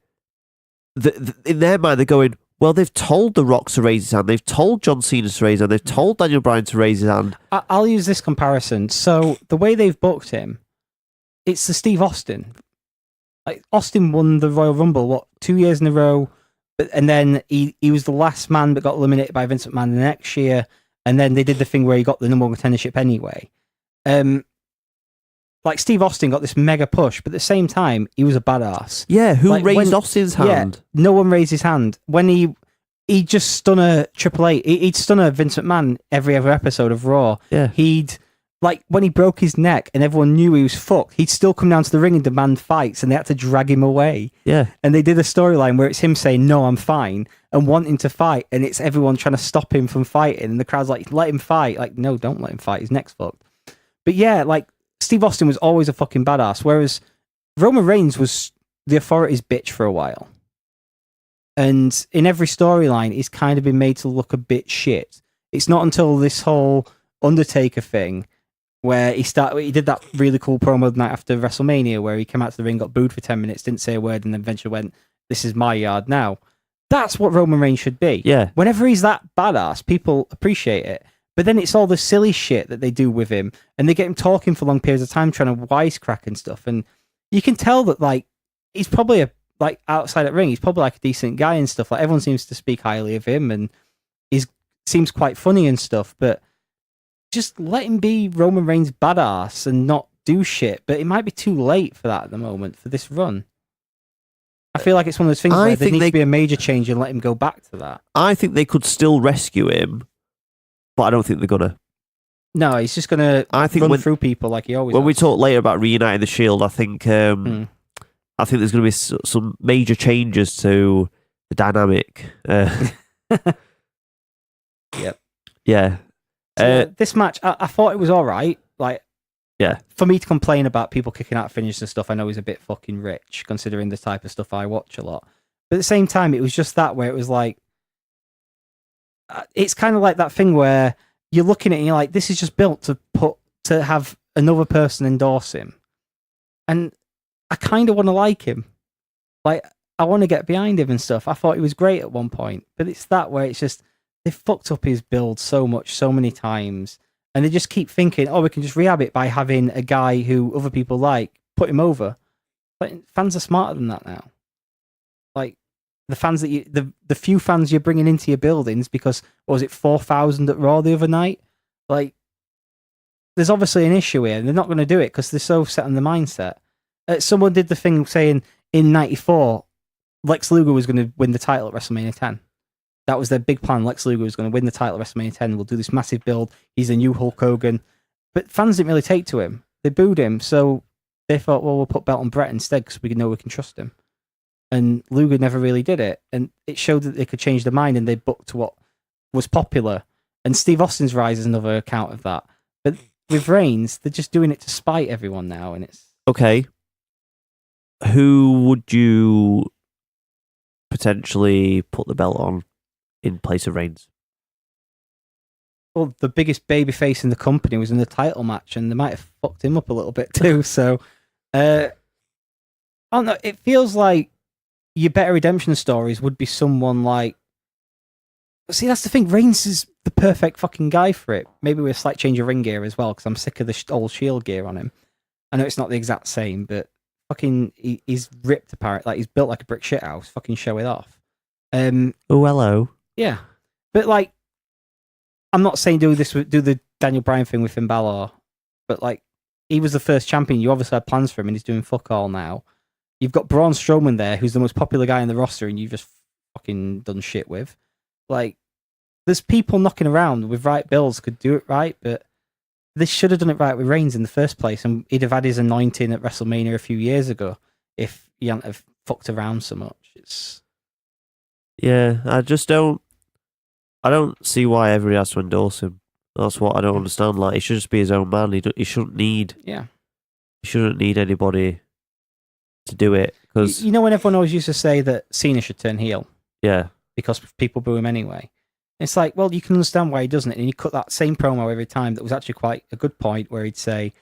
in their mind, they're going, well, they've told The Rock to raise his hand, they've told John Cena to raise his hand, they've told Daniel Bryan to raise his hand. I'll use this comparison. So the way they've booked him, it's the Steve Austin. Like, Austin won the Royal Rumble, 2 years in a row, and then he was the last man but got eliminated by Vince McMahon the next year. And then they did the thing where he got the number 1 contendership anyway. Like, Steve Austin got this mega push, but at the same time, he was a badass. Yeah, who raised Austin's hand? Yeah, no one raised his hand. When he just stun a Triple H, he'd stun a Vince McMahon every other episode of Raw. Yeah. He'd like when he broke his neck and everyone knew he was fucked, he'd still come down to the ring and demand fights, and they had to drag him away. Yeah. And they did a storyline where it's him saying, "No, I'm fine," and wanting to fight, and it's everyone trying to stop him from fighting, and the crowd's like, "Let him fight." Like, no, don't let him fight. His neck's fucked. But yeah, like Steve Austin was always a fucking badass, whereas Roman Reigns was the authority's bitch for a while. And in every storyline, he's kind of been made to look a bit shit. It's not until this whole Undertaker thing where he did that really cool promo the night after WrestleMania where he came out to the ring, got booed for 10 minutes, didn't say a word, and then eventually went, "This is my yard now." That's what Roman Reigns should be. Yeah. Whenever he's that badass, people appreciate it. But then it's all the silly shit that they do with him, and they get him talking for long periods of time, trying to wisecrack and stuff. And you can tell that, like, he's probably outside at ring, he's probably like a decent guy and stuff. Like, everyone seems to speak highly of him, and he seems quite funny and stuff. But just let him be Roman Reigns badass and not do shit. But it might be too late for that at the moment for this run. I feel like it's one of those things where there needs to be a major change and let him go back to that. I think they could still rescue him, but I don't think they're gonna. No, he's just gonna run through people like he always. When has. we talk later about reuniting the Shield, I think I think there's gonna be some major changes to the dynamic. Yep. Yeah. So, this match, I thought it was all right. Like, yeah, for me to complain about people kicking out finishes and stuff, I know is a bit fucking rich considering the type of stuff I watch a lot. But at the same time, it was just that where it was like, it's kind of like that thing where you're looking at it and you're like, this is just built to have another person endorse him, and I kind of want to like him. Like, I want to get behind him and stuff. I thought he was great at one point, but it's that where it's just they fucked up his build so many times, and they just keep thinking, oh, we can just rehab it by having a guy who other people like put him over. But fans are smarter than that now. Like, the fans that the few fans you're bringing into your buildings, because what was it, 4,000 at Raw the other night? Like, there's obviously an issue here, and they're not going to do it because they're so set on the mindset. Someone did the thing saying in '94, Lex Luger was going to win the title at WrestleMania 10. That was their big plan. Lex Luger was going to win the title at WrestleMania 10. We'll do this massive build. He's the new Hulk Hogan. But fans didn't really take to him. They booed him, so they thought, well, we'll put belt on Brett instead because we know we can trust him. And Luger never really did it. And it showed that they could change their mind, and they booked what was popular. And Steve Austin's rise is another account of that. But with Reigns, they're just doing it to spite everyone now, and it's... Okay. Who would you potentially put the belt on in place of Reigns? Well, the biggest babyface in the company was in the title match, and they might have fucked him up a little bit too. So, I don't know. It feels like your better redemption stories would be someone like. See, that's the thing. Reigns is the perfect fucking guy for it. Maybe with a slight change of ring gear as well, because I'm sick of the old Shield gear on him. I know it's not the exact same, but fucking, he's ripped apart. Like, he's built like a brick shit house. Fucking show it off. Oh, hello. Yeah, but like, I'm not saying do the Daniel Bryan thing with Finn Balor, but like, he was the first champion. You obviously had plans for him, and he's doing fuck all now. You've got Braun Strowman there, who's the most popular guy in the roster, and you've just fucking done shit with. Like, there's people knocking around with right bills could do it right, but they should have done it right with Reigns in the first place, and he'd have had his anointing at WrestleMania a few years ago if he hadn't have fucked around so much. Yeah, I don't see why everybody has to endorse him. That's what I don't understand. Like, he should just be his own man. He shouldn't need. Yeah. He shouldn't need anybody to do it, because you know when everyone always used to say that Cena should turn heel. Yeah. Because people boo him anyway. It's like, well, you can understand why he doesn't, and he cut that same promo every time. That was actually quite a good point where he'd say,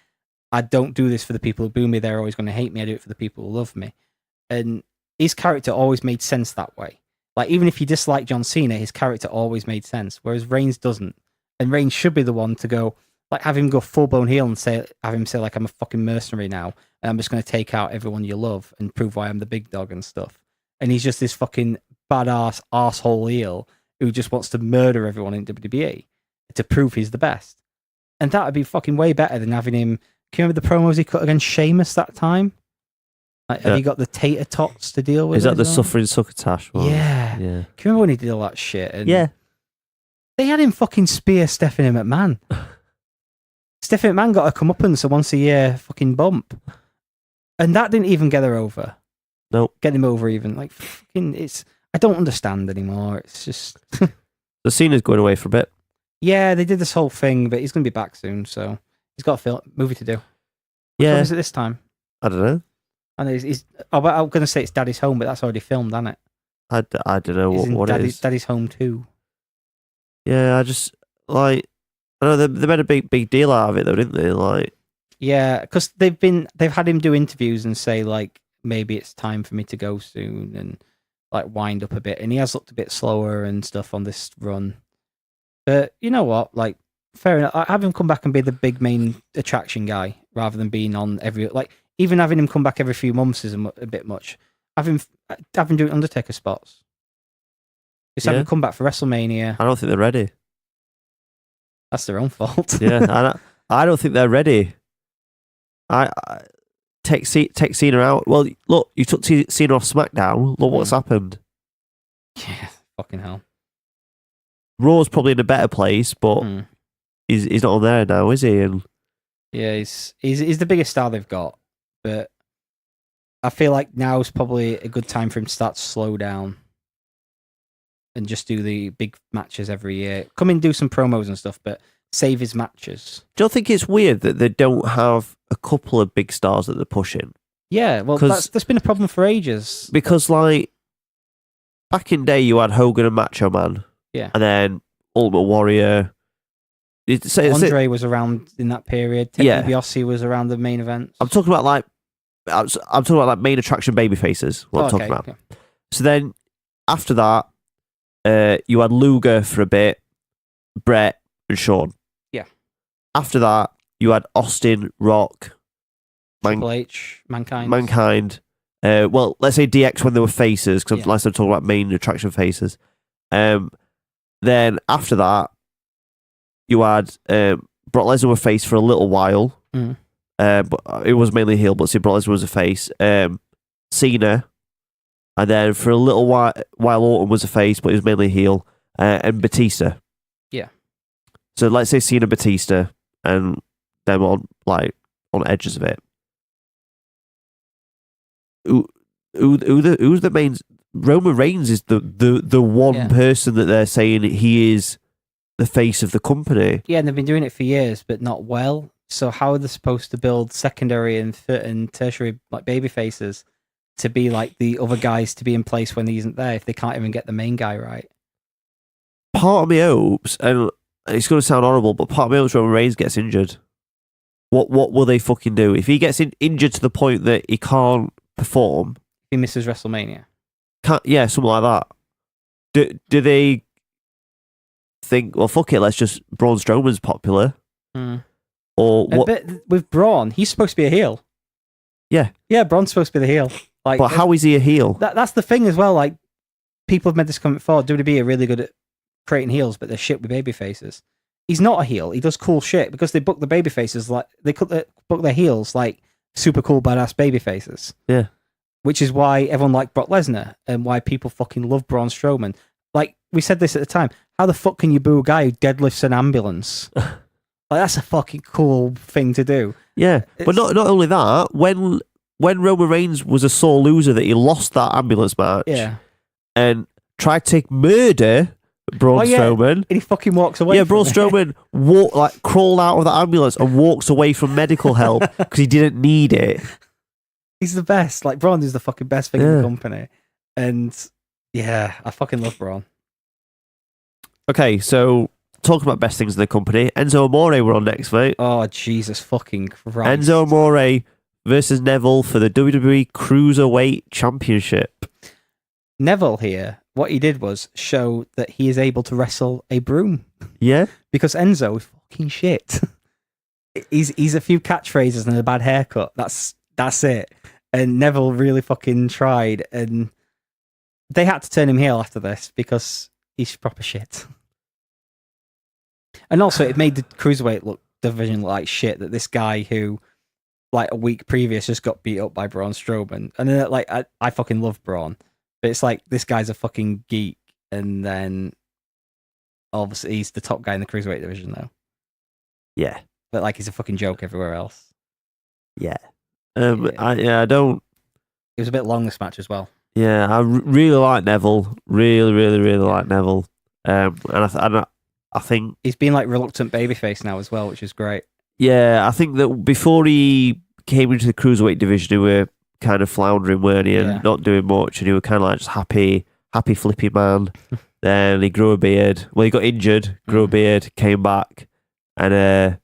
"I don't do this for the people who boo me. They're always going to hate me. I do it for the people who love me." And his character always made sense that way. Like, even if you dislike John Cena, his character always made sense, whereas Reigns doesn't. And Reigns should be the one to go, like, have him go full-blown heel and have him say, like, I'm a fucking mercenary now, and I'm just going to take out everyone you love and prove why I'm the big dog and stuff. And he's just this fucking badass arsehole heel who just wants to murder everyone in WWE to prove he's the best. And that would be fucking way better than having him... Can you remember the promos he cut against Sheamus that time? Like, have you got the tater tots to deal with? Is that the suffering succotash one? Yeah. Yeah. Can you remember when he did all that shit? And Yeah. they had him fucking spear Stephanie McMahon. Stephanie McMahon got a comeuppance, a once a year fucking bump, and that didn't even get her over. No, get him over even. Like fucking, it's I don't understand anymore. It's just the Cena's going away for a bit. yeah, they did this whole thing, but he's going to be back soon, so he's got a movie to do. Yeah, what is it this time? I don't know. And I'm going to say it's Daddy's Home, but that's already filmed, isn't it? I don't know what it is. Daddy's Home 2. Yeah, I just like I know they made a big deal out of it though, didn't they? Like yeah, because they've had him do interviews and say like maybe it's time for me to go soon and like wind up a bit, and he has looked a bit slower and stuff on this run. But you know what? Like fair enough. I have him come back and be the big main attraction guy rather than being on every like even having him come back every few months is a bit much. Have him doing Undertaker spots. Just have him come back for WrestleMania. I don't think they're ready. That's their own fault. Yeah, I don't think they're ready. I take Cena out. Well, look, you took Cena off SmackDown. Look what's happened. Yeah, fucking hell. Raw's probably in a better place, but he's not on there now, is he? And yeah, he's the biggest star they've got, but I feel like now is probably a good time for him to start to slow down and just do the big matches every year. Come in, do some promos and stuff, but save his matches. Do you think it's weird that they don't have a couple of big stars that they're pushing? Yeah, well, that's been a problem for ages. Because, like, back in day, you had Hogan and Macho Man. Yeah. And then Ultimate Warrior. Andre was around in that period. Ted DiBiase was around the main events. I'm talking about, like, main attraction baby faces. What I'm talking about. Okay. So then, after that, you had Luger for a bit, Brett and Shawn. Yeah. After that, you had Austin, Rock, Triple H, Mankind. Well, let's say DX when they were faces, because last time I'm talking about main attraction faces. Then after that, you had Brock Lesnar were face for a little while. But it was mainly heel, but see, Brock Lesnar was a face. Cena. And then for a little while Orton was a face, but he was mainly heel. And Batista. Yeah. So let's say Cena, Batista, and them on edges of it. Who's the main? Roman Reigns is the one person that they're saying he is the face of the company. Yeah, and they've been doing it for years, but not well. So how are they supposed to build secondary and tertiary like baby faces to be like the other guys to be in place when he isn't there if they can't even get the main guy right? Part of me hopes, and it's going to sound horrible, but part of me hopes Roman Reigns gets injured. What will they fucking do if he gets injured to the point that he can't perform? He misses WrestleMania. Something like that. Do they think, well, fuck it, let's just Braun Strowman's popular? Or what? But with Braun, he's supposed to be a heel. Yeah, Braun's supposed to be the heel. Like, but how is he a heel? That's the thing as well. Like, people have made this comment before. WWE are really good at creating heels, but they're shit with baby faces. He's not a heel. He does cool shit because they book the baby faces like they book their heels like super cool badass baby faces. Yeah. Which is why everyone liked Brock Lesnar and why people fucking love Braun Strowman. Like, we said this at the time. How the fuck can you boo a guy who deadlifts an ambulance? Like, that's a fucking cool thing to do. Yeah. But not only that, when Roman Reigns was a sore loser that he lost that ambulance match and tried to murder Braun Strowman. And he fucking walks away. Yeah, Braun Strowman crawled out of the ambulance and walks away from medical help because he didn't need it. He's the best. Like, Braun is the fucking best thing in the company. And yeah, I fucking love Braun. Okay, so talking about best things in the company, Enzo Amore we're on next, mate. Oh, Jesus fucking Christ. Enzo Amore versus Neville for the WWE Cruiserweight Championship. Neville here, what he did was show that he is able to wrestle a broom. Yeah? Because Enzo is fucking shit. He's a few catchphrases and a bad haircut. That's it. And Neville really fucking tried, and they had to turn him heel after this because he's proper shit. And also, it made the Cruiserweight division look like shit, that this guy who, like, a week previous just got beat up by Braun Strowman. And then, like, I fucking love Braun. But it's like, this guy's a fucking geek, and then obviously he's the top guy in the Cruiserweight division now. Yeah. but like he's a fucking joke everywhere else. Yeah. Yeah. I don't. It was a bit long, this match as well. Yeah, I really like Neville. Really like Neville. And I think He's been like reluctant babyface now as well, which is great. I think that before he came into the cruiserweight division, he were kind of floundering, weren't he, and not doing much, and he was kind of like just happy flippy man. Then he grew a beard. Well, he got injured, grew a beard, came back, and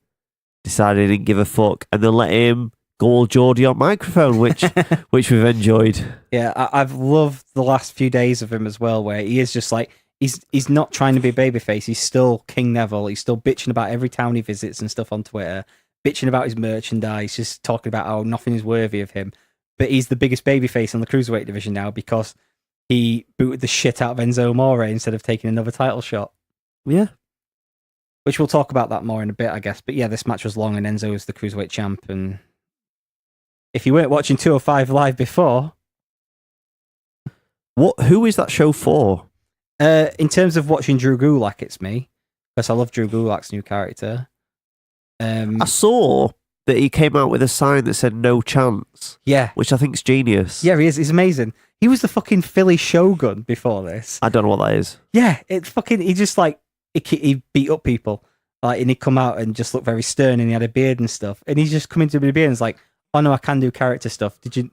decided he didn't give a fuck, and then let him go all Geordie on microphone, which we've enjoyed. Yeah, I've loved the last few days of him as well, where he is just like he's not trying to be a babyface. He's still King Neville. He's still bitching about every town he visits and stuff on Twitter, bitching about his merchandise, just talking about how nothing is worthy of him. But he's the biggest babyface on the cruiserweight division now because he booted the shit out of Enzo Amore instead of taking another title shot. Yeah. Which we'll talk about that more in a bit, I guess. But yeah, this match was long and Enzo was the cruiserweight champ. And if you weren't watching 205 Live before... Who is that show for? In terms of watching Drew Gulak, it's me. Because I love Drew Gulak's new character. I saw that he came out with a sign that said "No Chance." Yeah. Which I think is genius. Yeah, he is. He's amazing. He was the fucking Philly Shogun before this. I don't know what that is. Yeah, it's fucking... He just like... He beat up people. Like, and he'd come out and just look very stern and he had a beard and stuff. And he's just come into the beard and it's like, oh no, I can do character stuff. Did you...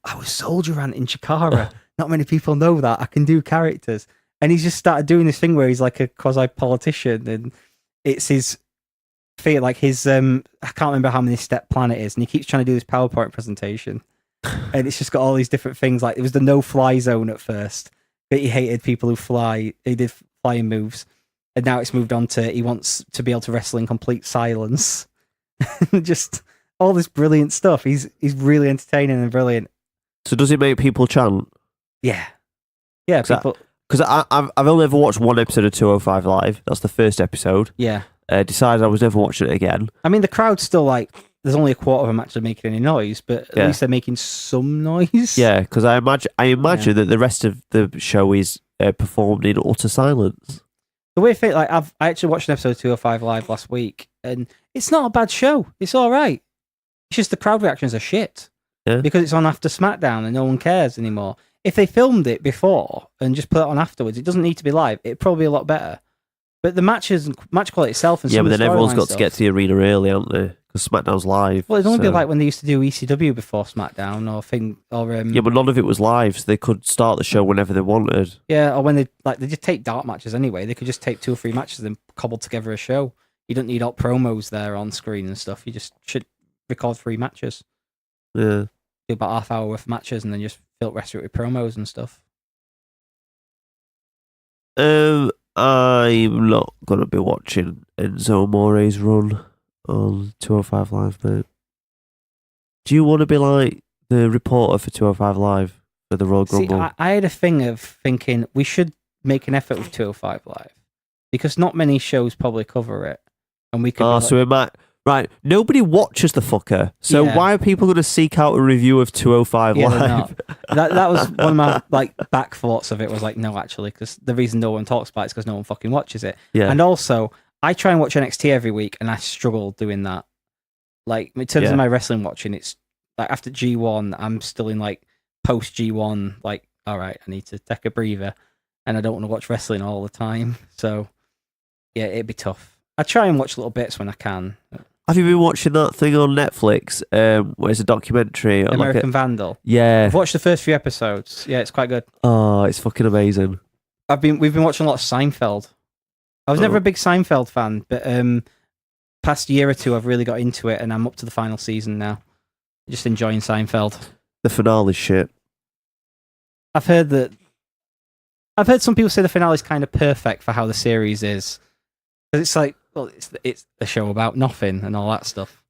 I was Soldier Ant in Chikara. Not many people know that. I can do characters. And he's just started doing this thing where he's like a quasi-politician and it's his... like his... I can't remember how many step plan it is. And he keeps trying to do this PowerPoint presentation. And it's just got all these different things. Like, it was the no-fly zone at first. But he hated people who fly. He did flying moves. And now it's moved on to he wants to be able to wrestle in complete silence. Just all this brilliant stuff. He's really entertaining and brilliant. So does it make people chant? Yeah. Yeah, people... Because I've only ever watched one episode of 205 Live. That's the first episode. Yeah. Decided I was never watching it again. I mean, the crowd's still like... There's only a quarter of them actually making any noise, but at least they're making some noise. Yeah, because I imagine that the rest of the show is performed in utter silence. The weird thing, like I actually watched an episode of 205 Live last week, and it's not a bad show. It's all right. It's just the crowd reactions are shit because it's on after SmackDown and no one cares anymore. If they filmed it before and just put it on afterwards, it doesn't need to be live. It'd probably be a lot better. But the match quality itself and but then everyone's got stuff, to get to the arena early, haven't they? Because SmackDown's live. Well, it'd only be like when they used to do ECW before SmackDown yeah, but none of it was live, so they could start the show whenever they wanted. Yeah, or when they just tape dark matches anyway. They could just tape 2 or 3 matches and cobble together a show. You don't need all promos there on screen and stuff. You just should record 3 matches. Yeah. Do about half hour worth of matches and then just fill the rest of it with promos and stuff. I'm not going to be watching Enzo Amore's run on 205 Live, mate. Do you want to be like the reporter for 205 Live for the Royal Grumble? See, I had a thing of thinking we should make an effort with 205 Live because not many shows probably cover it. And we could so it might... Right, nobody watches the fucker, so why are people going to seek out a review of 205 Live? That was one of my back thoughts of it was like, no, actually, because the reason no one talks about it is because no one fucking watches it. Yeah. And also, I try and watch NXT every week, and I struggle doing that. Like, in terms of my wrestling watching, it's like after G1, I'm still in like post G1, like, all right, I need to take a breather, and I don't want to watch wrestling all the time. So, yeah, it'd be tough. I try and watch little bits when I can. Have you been watching that thing on Netflix where it's a documentary? American Vandal? Yeah. I've watched the first few episodes. Yeah, it's quite good. Oh, it's fucking amazing. We've been watching a lot of Seinfeld. I was never a big Seinfeld fan, but past year or two I've really got into it and I'm up to the final season now. Just enjoying Seinfeld. The finale's shit. I've heard some people say the finale's kind of perfect for how the series is. Because it's like, well, it's a show about nothing and all that stuff.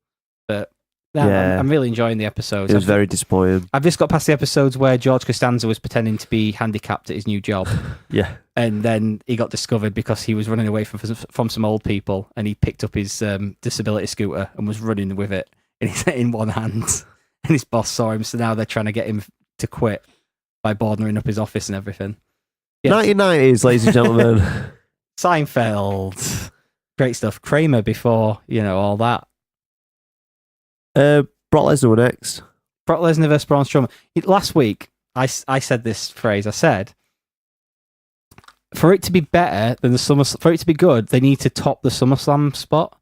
But I'm really enjoying the episodes. It was very disappointing. I've just got past the episodes where George Costanza was pretending to be handicapped at his new job. Yeah. And then he got discovered because he was running away from some old people and he picked up his disability scooter and was running with it in one hand. And his boss saw him, so now they're trying to get him to quit by bordering up his office and everything. Yes. 1990s, ladies and gentlemen. Seinfeld. Great stuff. Kramer before, all that. Brock Lesnar were next. Brock Lesnar versus Braun Strowman. Last week, I said this phrase. I said, for it to be better than for it to be good, they need to top the SummerSlam spot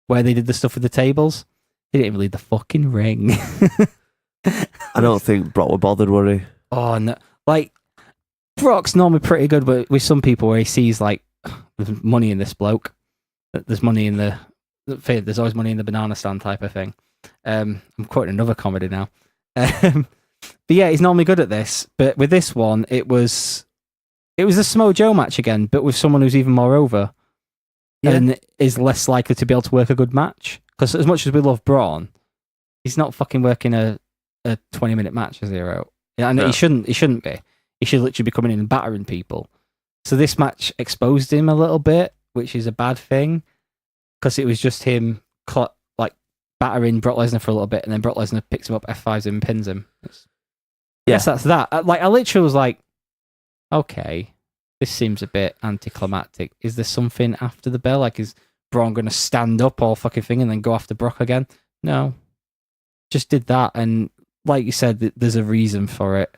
where they did the stuff with the tables. They didn't even leave the fucking ring. I don't think Brock were bothered, were he? Oh no! Like Brock's normally pretty good, but with some people where he sees like there's money in this bloke, there's money in there's always money in the banana stand type of thing. I'm quoting another comedy now. But yeah, he's normally good at this. But with this one, it was a Samoa Joe match again, but with someone who's even more over and is less likely to be able to work a good match. Because as much as we love Braun, he's not fucking working a 20-minute match, as Zero. Yeah, and he shouldn't be. He should literally be coming in and battering people. So this match exposed him a little bit, which is a bad thing, because it was just him battering Brock Lesnar for a little bit, and then Brock Lesnar picks him up, F5s him, and pins him. Yes, that's that. I literally was like, okay, this seems a bit anticlimactic. Is there something after the bell? Like, is Braun going to stand up all fucking thing and then go after Brock again? No. Just did that, and like you said, there's a reason for it.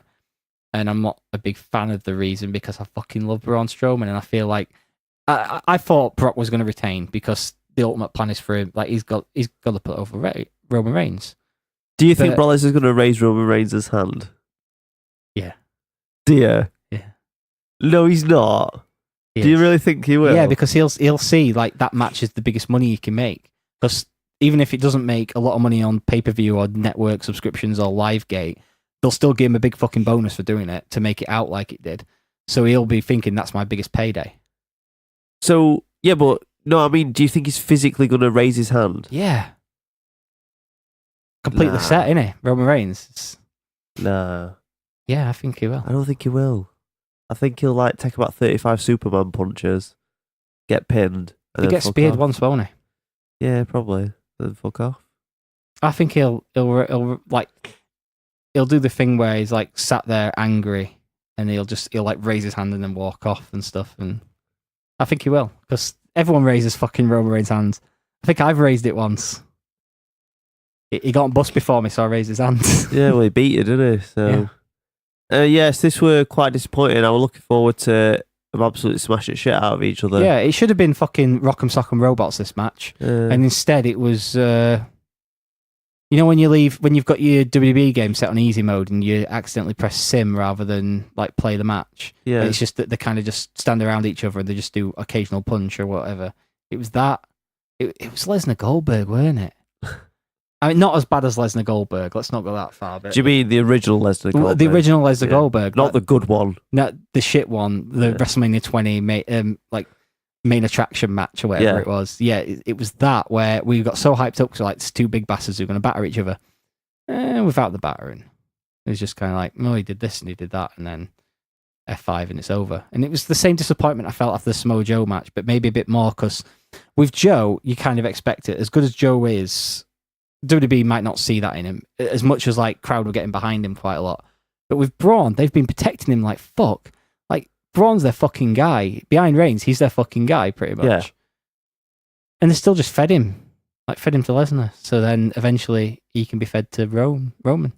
And I'm not a big fan of the reason because I fucking love Braun Strowman, and I feel like I thought Brock was going to retain because the ultimate plan is for him. Like he's got to put over Roman Reigns. Do you think Brock Lesnar's going to raise Roman Reigns' hand? Yeah. Do you? Yeah. No, he's not. Do you really think he will? Yeah, because he'll see like that match is the biggest money he can make. Because even if it doesn't make a lot of money on pay-per-view or network subscriptions or Livegate, they'll still give him a big fucking bonus for doing it to make it out like it did. So he'll be thinking that's my biggest payday. So, yeah, but no, I mean, do you think he's physically going to raise his hand? Yeah. Completely set, innit? Roman Reigns. Nah. Yeah, I think he will. I don't think he will. I think he'll take about 35 Superman punches, get pinned, and He'll get speared off. once, won't he? Yeah, probably. Then fuck off. I think he'll do the thing where he's like sat there angry, and he'll raise his hand and then walk off and stuff. And I think he will, because everyone raises fucking Roman Reigns' hands. I think I've raised it once. He got bust before me, so I raised his hand. Yeah, well, he beat you, didn't he? So, yes, this were quite disappointing. I was looking forward to them absolutely smashing shit out of each other. Yeah, it should have been fucking Rock'em Sock'em Robots this match, and instead it was. When you've got your WWE game set on easy mode and you accidentally press sim rather than play the match. Yeah, it's just that they kind of just stand around each other and they just do occasional punch or whatever. It was that. It was Lesnar Goldberg, weren't it? I mean, not as bad as Lesnar Goldberg. Let's not go that far. But do you mean the original Lesnar Goldberg? The original Lesnar Goldberg, not the good one. No, the shit one. The WrestleMania 20 main attraction match or whatever it was. Yeah, it was that where we got so hyped up because it's two big bastards who are going to batter each other. Without the battering, it was just kind of like, oh, he did this and he did that, and then F5 and it's over. And it was the same disappointment I felt after the Samoa Joe match, but maybe a bit more because with Joe, you kind of expect it. As good as Joe is, WWE might not see that in him as much as crowd were getting behind him quite a lot. But with Braun, they've been protecting him like fuck. Braun's their fucking guy. Behind Reigns, he's their fucking guy, pretty much. Yeah. And they still just fed him. Fed him to Lesnar. So then eventually he can be fed to Roman.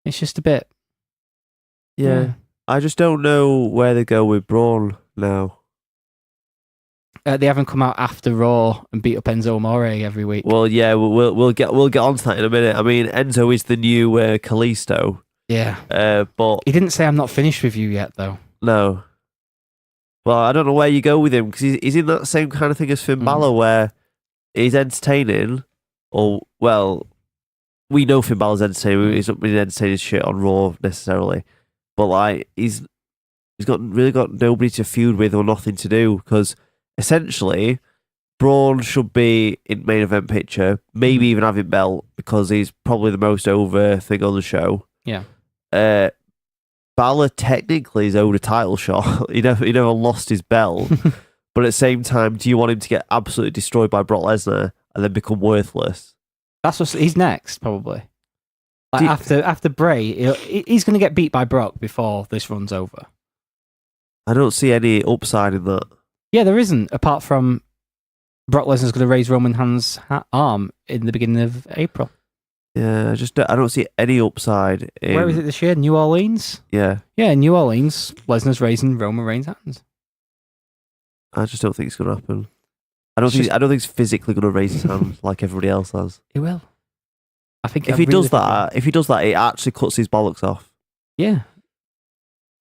It's just a bit... Yeah. I just don't know where they go with Braun now. They haven't come out after Raw and beat up Enzo Amore every week. Well, yeah, we'll get on to that in a minute. I mean, Enzo is the new Kalisto. Yeah. But he didn't say I'm not finished with you yet, though. No. Well, I don't know where you go with him because he's in that same kind of thing as Finn Balor where he's entertaining. Or, well, we know Finn Balor's entertaining. He's not been entertaining shit on Raw necessarily. But, he's got nobody to feud with or nothing to do because essentially Braun should be in main event picture, maybe even having belt because he's probably the most over thing on the show. Yeah. Balor technically is owed a title shot. He never lost his belt. But at the same time, do you want him to get absolutely destroyed by Brock Lesnar and then become worthless? That's what he's next, probably. After Bray, he's going to get beat by Brock before this runs over. I don't see any upside in that. Yeah, there isn't, apart from Brock Lesnar's going to raise Roman Reigns' arm in the beginning of April. Yeah, I don't see any upside. Where is it this year? New Orleans? Yeah. Yeah, New Orleans. Lesnar's raising Roman Reigns' hands. I just don't think it's going to happen. I don't think he's physically going to raise his hand like everybody else has. He will. I think If he does that, it actually cuts his bollocks off. Yeah.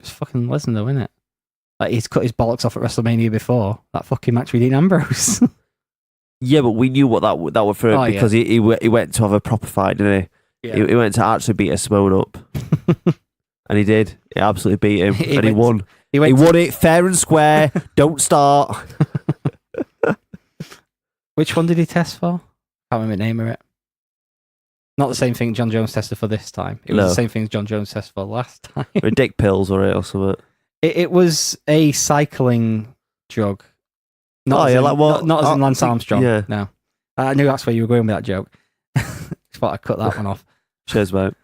It's fucking Lesnar though, isn't it? Like he's cut his bollocks off at WrestleMania before that fucking match with Dean Ambrose. Yeah, but we knew what that would for him because he went to have a proper fight, didn't he? Yeah. He went to actually beat a Simone up. And he did. He absolutely beat him. And he won. He won it fair and square. Don't start. Which one did he test for? Can't remember the name of it. Not the same thing John Jones tested for this time. It was the same thing John Jones tested for last time. Dick pills or something. It was a cycling drug. Not as in Lance Armstrong. Yeah. No. I knew that's where you were going with that joke. Thought I'd cut that one off. Cheers, mate.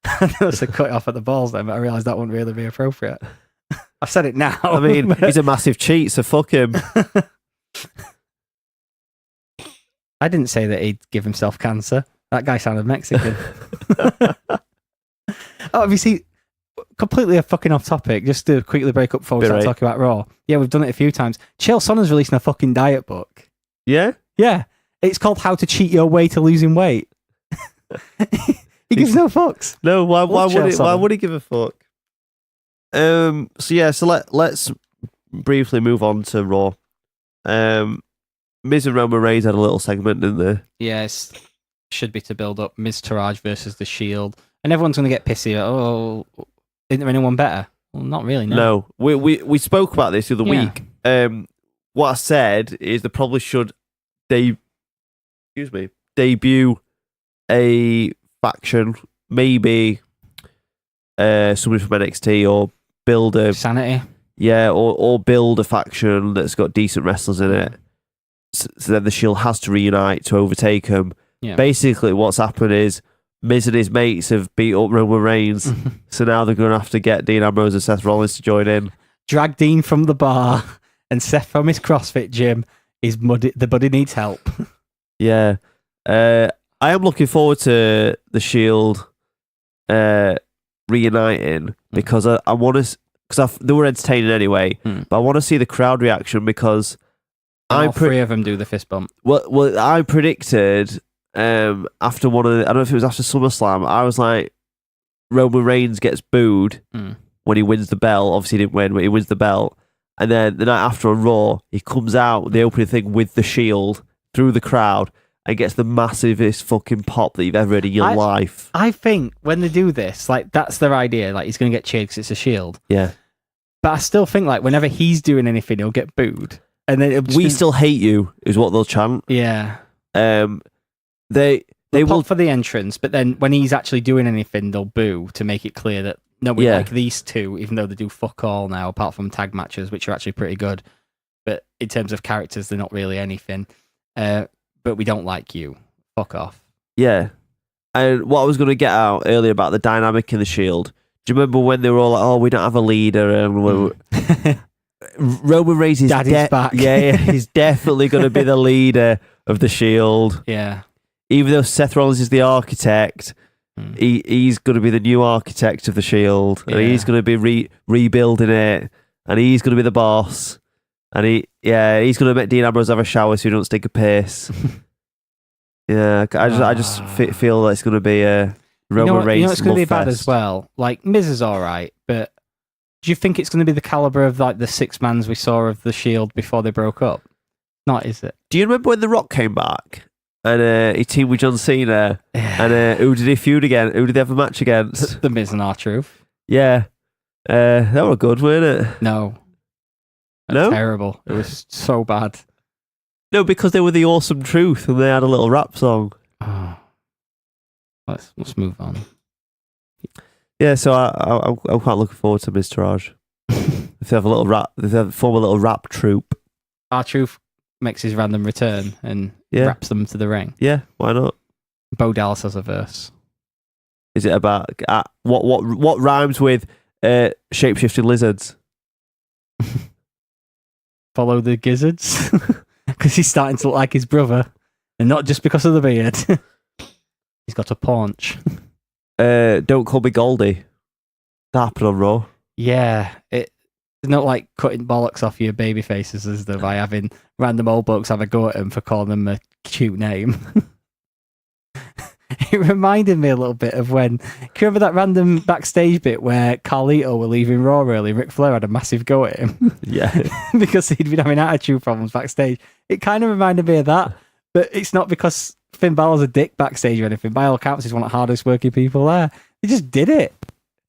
I noticed to cut it off at the balls then, but I realised that wouldn't really be appropriate. I've said it now. I mean, he's a massive cheat, so fuck him. I didn't say that he'd give himself cancer. That guy sounded Mexican. Obviously, completely a fucking off topic. Just to quickly break up before we start talking about Raw. Yeah, we've done it a few times. Chael Sonnen's releasing a fucking diet book. Yeah? Yeah. It's called How to Cheat Your Way to Losing Weight. He gives no fucks. No, why would he give a fuck? So let's briefly move on to Raw. Miz and Roman Reigns had a little segment, didn't they? Yes. Should be to build up Miz Taraj versus The Shield. And everyone's going to get pissy. Oh, isn't there anyone better? Well, not really, no. No. We spoke about this the other week. What I said is they probably should debut a faction, maybe somebody from NXT, or build a Sanity. Yeah, or build a faction that's got decent wrestlers in it. So then the Shield has to reunite to overtake them. Yeah. Basically, what's happened is Miz and his mates have beat up Roman Reigns, so now they're going to have to get Dean Ambrose and Seth Rollins to join in. Drag Dean from the bar and Seth from his CrossFit gym. The buddy needs help. Yeah. I am looking forward to the Shield reuniting because I want to, because they were entertaining anyway, but I want to see the crowd reaction because all three of them do the fist bump. Well, I predicted after one of the, I don't know if it was after SummerSlam, I was like, Roman Reigns gets booed when he wins the belt. Obviously, he didn't win, but he wins the belt. And then the night after on Raw, he comes out the opening thing with the Shield through the crowd and gets the massivest fucking pop that you've ever heard in your life. I think when they do this, like that's their idea. Like he's going to get cheered because it's a Shield. Yeah. But I still think like whenever he's doing anything, he'll get booed. And then we still hate you is what they'll chant. Yeah. They will pop for the entrance, but then when he's actually doing anything, they'll boo to make it clear that no, we like these two, even though they do fuck all now, apart from tag matches, which are actually pretty good. But in terms of characters, they're not really anything. But we don't like you. Fuck off. Yeah. And what I was going to get out earlier about the dynamic in the Shield. Do you remember when they were all like, "Oh, we don't have a leader," and Roman Reigns is back. Yeah, he's definitely going to be the leader of the Shield. Yeah. Even though Seth Rollins is the architect, he's going to be the new architect of the Shield, and he's going to be rebuilding it, and he's going to be the boss, and he's going to make Dean Ambrose have a shower so he don't stink a piss. I just feel that it's going to be Roman Reigns. You know it's going to be bad fest. as well. Like Miz is all right, but do you think it's going to be the caliber of like the six mans we saw of the Shield before they broke up? Not, is it? Do you remember when The Rock came back and he teamed with John Cena? And who did he feud again? Who did they have a match against? The Miz and R-Truth. Yeah, they were good, weren't it? No. No? Terrible. It was so bad. No, because they were the Awesome Truth and they had a little rap song. Oh. Let's move on. Yeah, so I'm quite looking forward to Mr. Raj. If they have a little rap, if they form a little rap troupe. R-Truth makes his random return and raps them to the ring. Yeah, why not? Bo Dallas has a verse. Is it about what rhymes with shape-shifting lizards? Follow the gizzards. because he's starting to look like his brother, and not just because of the beard. He's got a paunch. Don't call me Goldie. That happened on Raw. Yeah, it's not like cutting bollocks off your baby faces, is there, by having random old blokes have a go at them for calling them a cute name. It reminded me a little bit of when, can you remember that random backstage bit where Carlito were leaving Raw early, Ric Flair had a massive go at him? Yeah. Because he'd been having attitude problems backstage. It kind of reminded me of that, but it's not because Finn Balor's a dick backstage or anything. By all accounts, he's one of the hardest working people there. He just did it.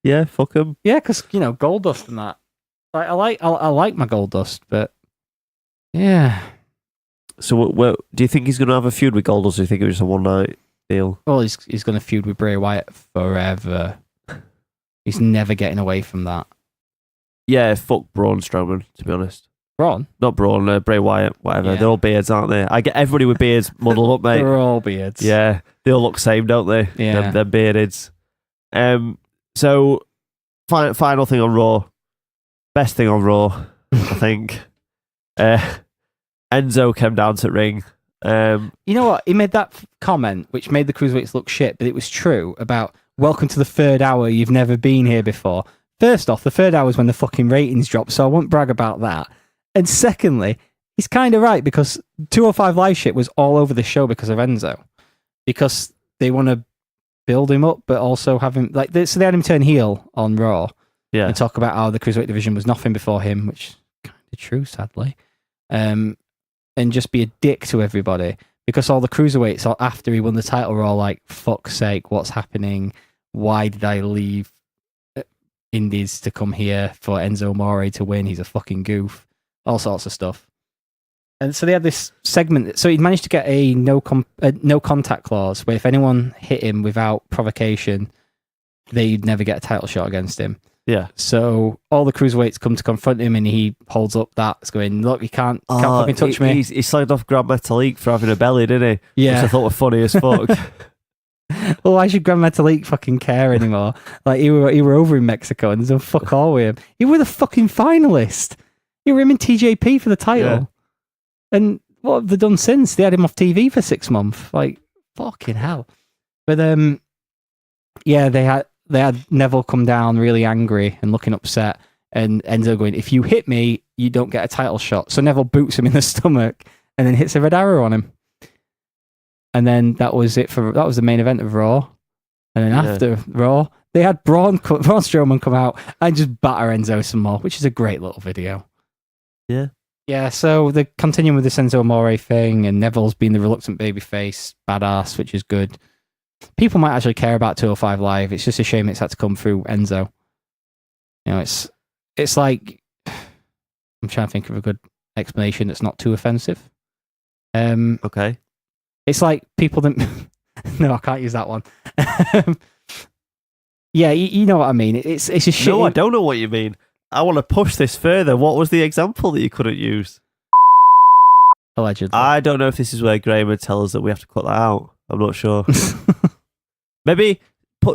Yeah, fuck him. Yeah, because, you know, Goldust and that. Like, I like my Goldust, but yeah. So, what do you think he's going to have a feud with Goldust? Or do you think it was just a one night deal? Well, he's going to feud with Bray Wyatt forever. He's never getting away from that. Yeah, fuck Braun Strowman, to be honest. Braun? Not Braun, Bray Wyatt, whatever. Yeah. They're all beards, aren't they? I get everybody with beards muddled up, mate. They're all beards. Yeah, they all look the same, don't they? Yeah. They're beardeds. So, final thing on Raw. Best thing on Raw, I think. Enzo came down to the ring. You know what? He made that comment, which made the Cruiserweights look shit, but it was true about, welcome to the third hour, you've never been here before. First off, the third hour is when the fucking ratings drop, so I won't brag about that. And secondly, he's kind of right, because 205 Live shit was all over the show because of Enzo. Because they want to build him up, but also have him, so they had him turn heel on Raw. Yeah. And talk about how the Cruiserweight division was nothing before him, which is kind of true, sadly. And just be a dick to everybody, because all the Cruiserweights after he won the title were all like, fuck's sake, what's happening? Why did I leave Indies to come here for Enzo Amore to win? He's a fucking goof. All sorts of stuff. And so they had this segment. So he'd managed to get a no contact clause where if anyone hit him without provocation, they'd never get a title shot against him. Yeah. So all the Cruiserweights come to confront him, and he holds up that. It's going, look, you can't fucking touch me. He slagged off Grand Metalik for having a belly, didn't he? Yeah. Which I thought was funny as fuck. Well, why should Grand Metalik fucking care anymore? Like, he were over in Mexico, and there's no fuck all with him. He were the fucking finalist. You were him in TJP for the title. Yeah. And what have they done since? They had him off TV for 6 months. Like, fucking hell. But yeah, they had Neville come down really angry and looking upset, and Enzo going, if you hit me, you don't get a title shot. So Neville boots him in the stomach and then hits a red arrow on him. And then that was it that was the main event of Raw. And then after Raw, they had Braun Strowman come out and just batter Enzo some more, which is a great little video. Yeah. Yeah, so they're continuing with the Enzo Amore thing, and Neville's been the reluctant babyface badass, which is good. People might actually care about 205 Live. It's just a shame it's had to come through Enzo. You know, it's like, I'm trying to think of a good explanation that's not too offensive. Okay. It's like people that... No, I can't use that one. Yeah, you know what I mean. It's a shit. No, I don't know what you mean. I want to push this further. What was the example that you couldn't use? Allegedly. I don't know if this is where Graham would tell us that we have to cut that out. I'm not sure. Maybe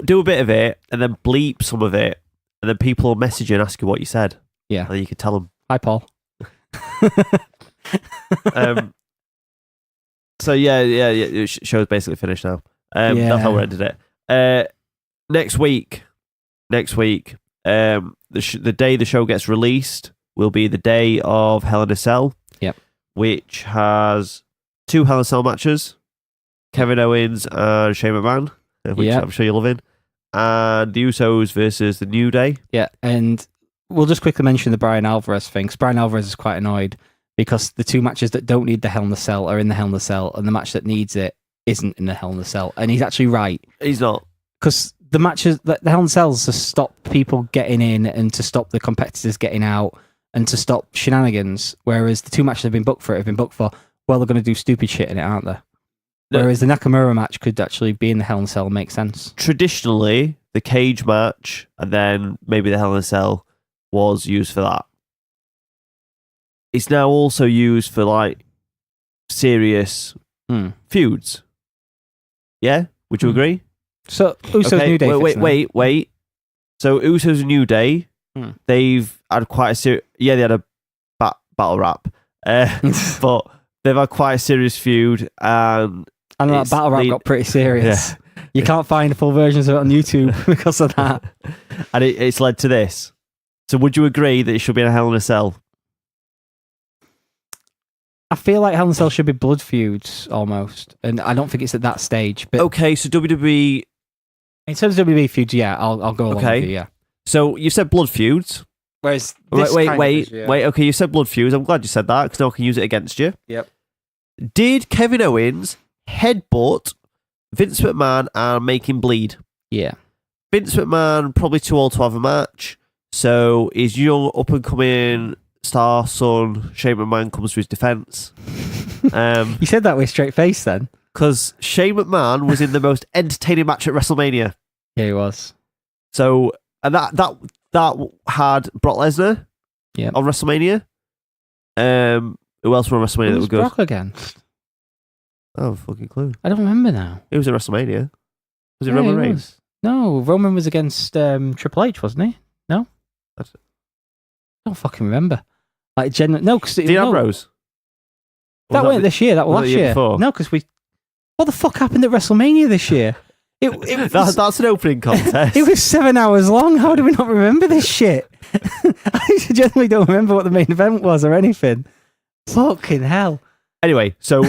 do a bit of it and then bleep some of it, and then people will message you and ask you what you said. Yeah. And then you can tell them. Hi, Paul. So yeah. Show's basically finished now. That's how we ended it. Next week, the day the show gets released will be the day of Hell in a Cell. Yep. Which has 2 Hell in a Cell matches: Kevin Owens and Shane McMahon, which I'm sure you're loving, and the Usos versus the New Day. Yeah, and we'll just quickly mention the Brian Alvarez thing. 'Cause Brian Alvarez is quite annoyed because the 2 matches that don't need the Hell in a Cell are in the Hell in a Cell, and the match that needs it isn't in the Hell in a Cell. And he's actually right. He's not. Because the matches, the Hell in a Cells to stop people getting in and to stop the competitors getting out and to stop shenanigans, whereas the 2 matches have been booked for, well, they're going to do stupid shit in it, aren't they? No. Whereas the Nakamura match could actually be in the Hell in a Cell and make sense. Traditionally, the cage match and then maybe the Hell in a Cell was used for that. It's now also used for like serious feuds. Yeah? Would you agree? So, Usos New Day. Wait. So, Usos New Day, they've had quite a serious... Yeah, they had a battle rap. But they've had quite a serious feud, and And that it's battle rap lead- got pretty serious. You can't find full versions of it on YouTube because of that. and it's led to this. So, would you agree that it should be a Hell in a Cell? I feel like Hell in a Cell should be blood feuds almost, and I don't think it's at that stage. But Okay, so WWE. in terms of WWE feuds, yeah, I'll go along Okay. with you. Yeah. So you said blood feuds. Whereas Wait. Okay, you said blood feuds. I'm glad you said that because now I can use it against you. Yep. Did Kevin Owens headbutt Vince McMahon and make him bleed? Yeah. Vince McMahon probably too old to have a match, so his young up and coming star son Shane McMahon comes to his defense. You said that with a straight face then. Because Shane McMahon was in the most entertaining match at WrestleMania. Yeah, he was. So, and that had Brock Lesnar Yep. on WrestleMania. Who else were on WrestleMania that Who was was good? Brock again? Oh, fucking clue. I don't remember now. It was at WrestleMania. Was it Yeah, Roman he Reigns? was. No, Roman was against Triple H, wasn't he? No? That's- I don't fucking remember. Like, no, because Dean Ambrose? That Was went this year. That was was that last the year year. before? No, because what the fuck happened at WrestleMania this year? It was, That's an opening contest. it was 7 hours long. How do we not remember this shit? I generally don't remember what the main event was or anything. Fucking hell. Anyway, so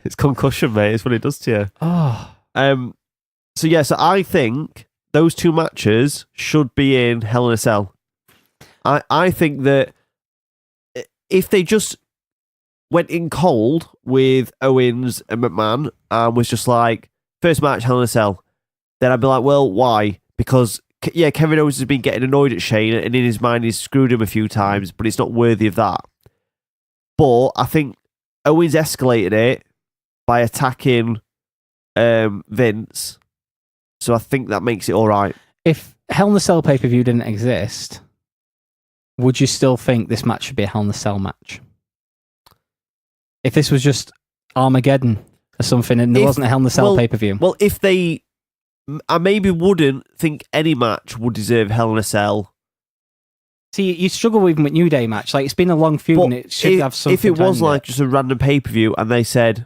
it's concussion, mate. It's what it does to you. Oh, So I think those two matches should be in Hell in a Cell. I think that if they just went in cold with Owens and McMahon and was just like, first match, Hell in a Cell, then I'd be like, well, why? Because, yeah, Kevin Owens has been getting annoyed at Shane and in his mind he's screwed him a few times, but it's not worthy of that. But I think Owens escalated it by attacking Vince. So I think that makes it all right. if Hell in a Cell pay-per-view didn't exist, would you still think this match should be a Hell in a Cell match? If this was just Armageddon or something and there wasn't a Hell in a Cell pay-per-view. Well, if they... I maybe wouldn't think any match would deserve Hell in a Cell. See, you struggle even with New Day match. Like, it's been a long feud and it should have something. If it was behind like just a random pay-per-view and they said,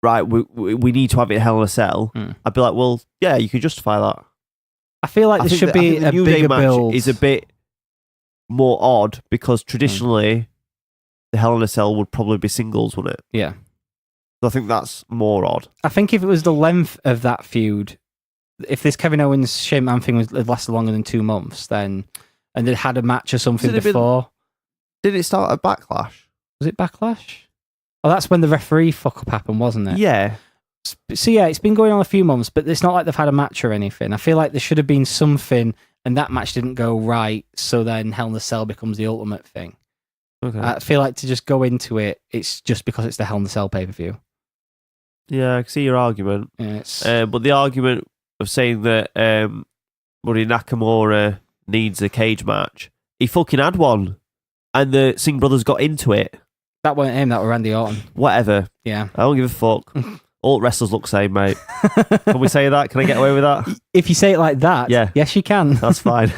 right, we need to have it Hell in a Cell, I'd be like, well, yeah, you could justify that. I feel like I this think should that- I be think the a New Day bigger match build. is a bit more odd because traditionally the Hell in a Cell would probably be singles, wouldn't it? Yeah. So I think that's more odd. I think if it was the length of that feud, if this Kevin Owens Shane McMahon thing had lasted longer than 2 months, then and they'd had a match or something Has it been- before. Did it start at Backlash? Was it Backlash? Oh, that's when the referee fuck up happened, wasn't it? Yeah. So yeah, it's been going on a few months, but it's not like they've had a match or anything. I feel like there should have been something, and that match didn't go right, so then Hell in a Cell becomes the ultimate thing. Okay. I feel like to just go into it, it's just because it's the Hell in a Cell pay-per-view. Yeah, I can see your argument. Yeah, it's... But the argument of saying that Murray Nakamura needs a cage match, he fucking had one. And the Singh brothers got into it. that weren't him, that were Randy Orton. Whatever. Yeah. I don't give a fuck. All wrestlers look the same, mate. Can we say that? Can I get away with that? If you say it like that, Yeah. yes, you can. That's fine.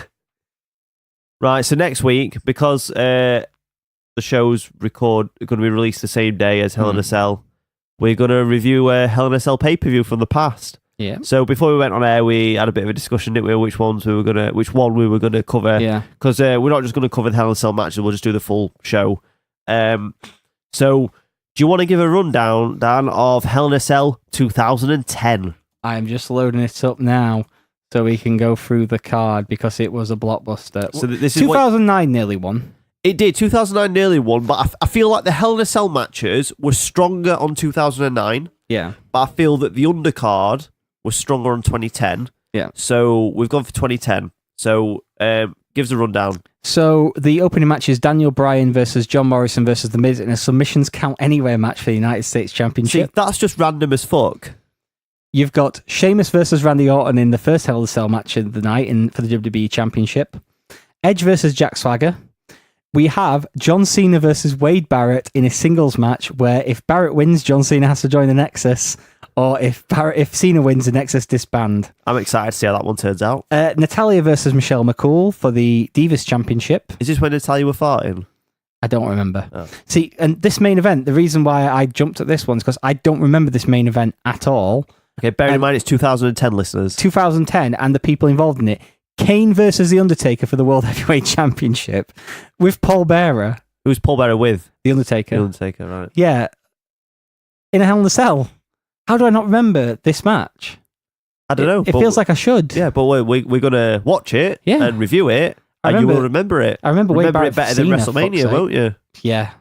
Right, so next week, because the show's going to be released the same day as Hell in a Cell, we're going to review a Hell in a Cell pay-per-view from the past. Yeah. So before we went on air, we had a bit of a discussion, didn't we? Which one we were gonna cover? Yeah. Because we're not just gonna cover the Hell in a Cell matches; we'll just do the full show. So do you want to give a rundown, Dan, of Hell in a Cell 2010? I am just loading it up now so we can go through the card because it was a blockbuster. So this is 2009 nearly won. It did. 2009 nearly won, but I feel like the Hell in a Cell matches were stronger on 2009. Yeah. But I feel that the undercard was stronger on 2010. Yeah. So we've gone for 2010. So give us a rundown. So the opening match is Daniel Bryan versus John Morrison versus The Miz in a submissions count anywhere match for the United States See, Championship. that's just random as fuck. You've got Sheamus versus Randy Orton in the first Hell in a Cell match of the night for the WWE Championship. Edge versus Jack Swagger. We have John Cena versus Wade Barrett in a singles match where if Barrett wins, John Cena has to join the Nexus, or if Cena wins, the Nexus disband. I'm excited to see how that one turns out. Natalia versus Michelle McCool for the Divas Championship. Is this when Natalia were farting? I don't remember. Oh. See, and this main event, the reason why I jumped at this one is because I don't remember this main event at all. Okay, bear in mind it's 2010, listeners. 2010, and the people involved in it. Kane versus The Undertaker for the World Heavyweight Championship with Paul Bearer. Who's Paul Bearer with? The Undertaker. The Undertaker, right. Yeah. In a Hell in a Cell. How do I not remember this match? I don't know. It feels like I should. Yeah, but we're going to watch it and review it, and you will remember it. I remember way back it better than WrestleMania, won't you? Yeah.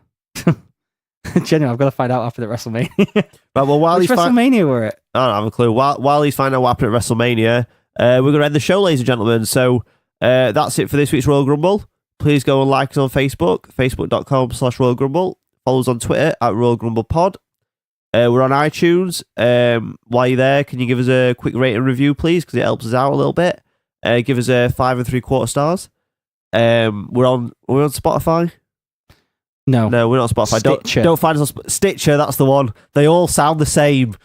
Genuinely, I've got to find out after the WrestleMania. Right, well, while Which he's WrestleMania were it? I don't have a clue. While he's finding out what happened at WrestleMania, we're going to end the show, ladies and gentlemen. So that's it for this week's Royal Grumble. Please go and like us on Facebook, facebook.com/Royal Grumble. Follow us on Twitter at Royal Grumble Pod. We're on iTunes. While you're there, can you give us a quick rating and review, please? Because it helps us out a little bit. Give us a 5 3/4 stars. We're on Spotify. No, we're not on Spotify. Stitcher. Don't find us on Stitcher. That's the one. They all sound the same.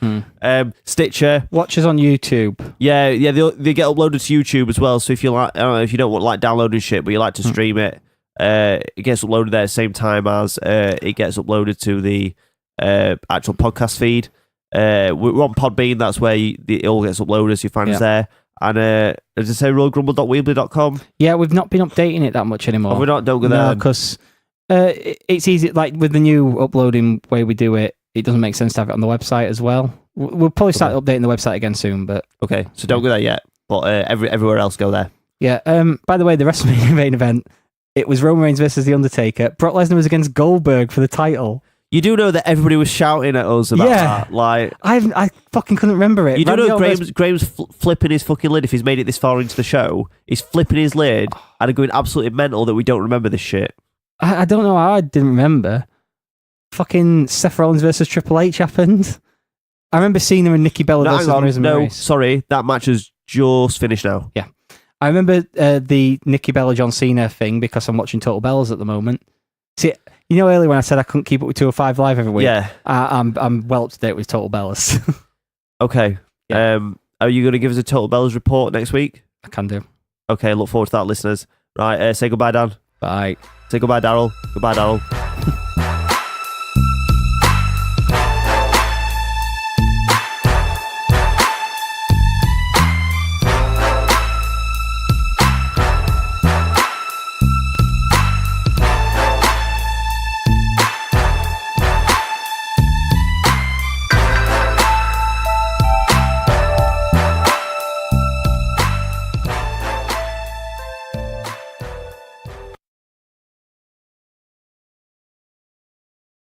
Stitcher. Watch us on YouTube. Yeah. They get uploaded to YouTube as well. So if you like, I don't know, if you don't want like downloading shit, but you like to stream it, it gets uploaded there at the same time as it gets uploaded to the actual podcast feed. We're on Podbean. That's where it all gets uploaded. So you find us there. And as I say, royalgrumble.weebly.com. Yeah, we've not been updating it that much anymore. We're not. Don't go there. No, because it's easy. Like with the new uploading way we do it, it doesn't make sense to have it on the website as well. We'll probably start updating the website again soon. But okay, so don't go there yet. But everywhere else, go there. Yeah. By the way, the WrestleMania main event, it was Roman Reigns versus The Undertaker. Brock Lesnar was against Goldberg for the title. You do know that everybody was shouting at us about that. Like, I fucking couldn't remember it. You do know Graham's flipping his fucking lid if he's made it this far into the show. He's flipping his lid and going absolutely mental that we don't remember this shit. I don't know how I didn't remember. Fucking Seth Rollins versus Triple H happened. I remember seeing him and Nikki Bella versus Miz and Maryse. Sorry, that match has just finished now. Yeah. I remember the Nikki Bella John Cena thing because I'm watching Total Bellas at the moment. See, you know earlier when I said I couldn't keep up with 205 Live every week? Yeah. I'm well up to date with Total Bellas. Okay. Yeah. Are you going to give us a Total Bellas report next week? I can do. Okay, look forward to that, listeners. Right, say goodbye, Dan. Bye. Say goodbye, Daryl. Goodbye, Daryl.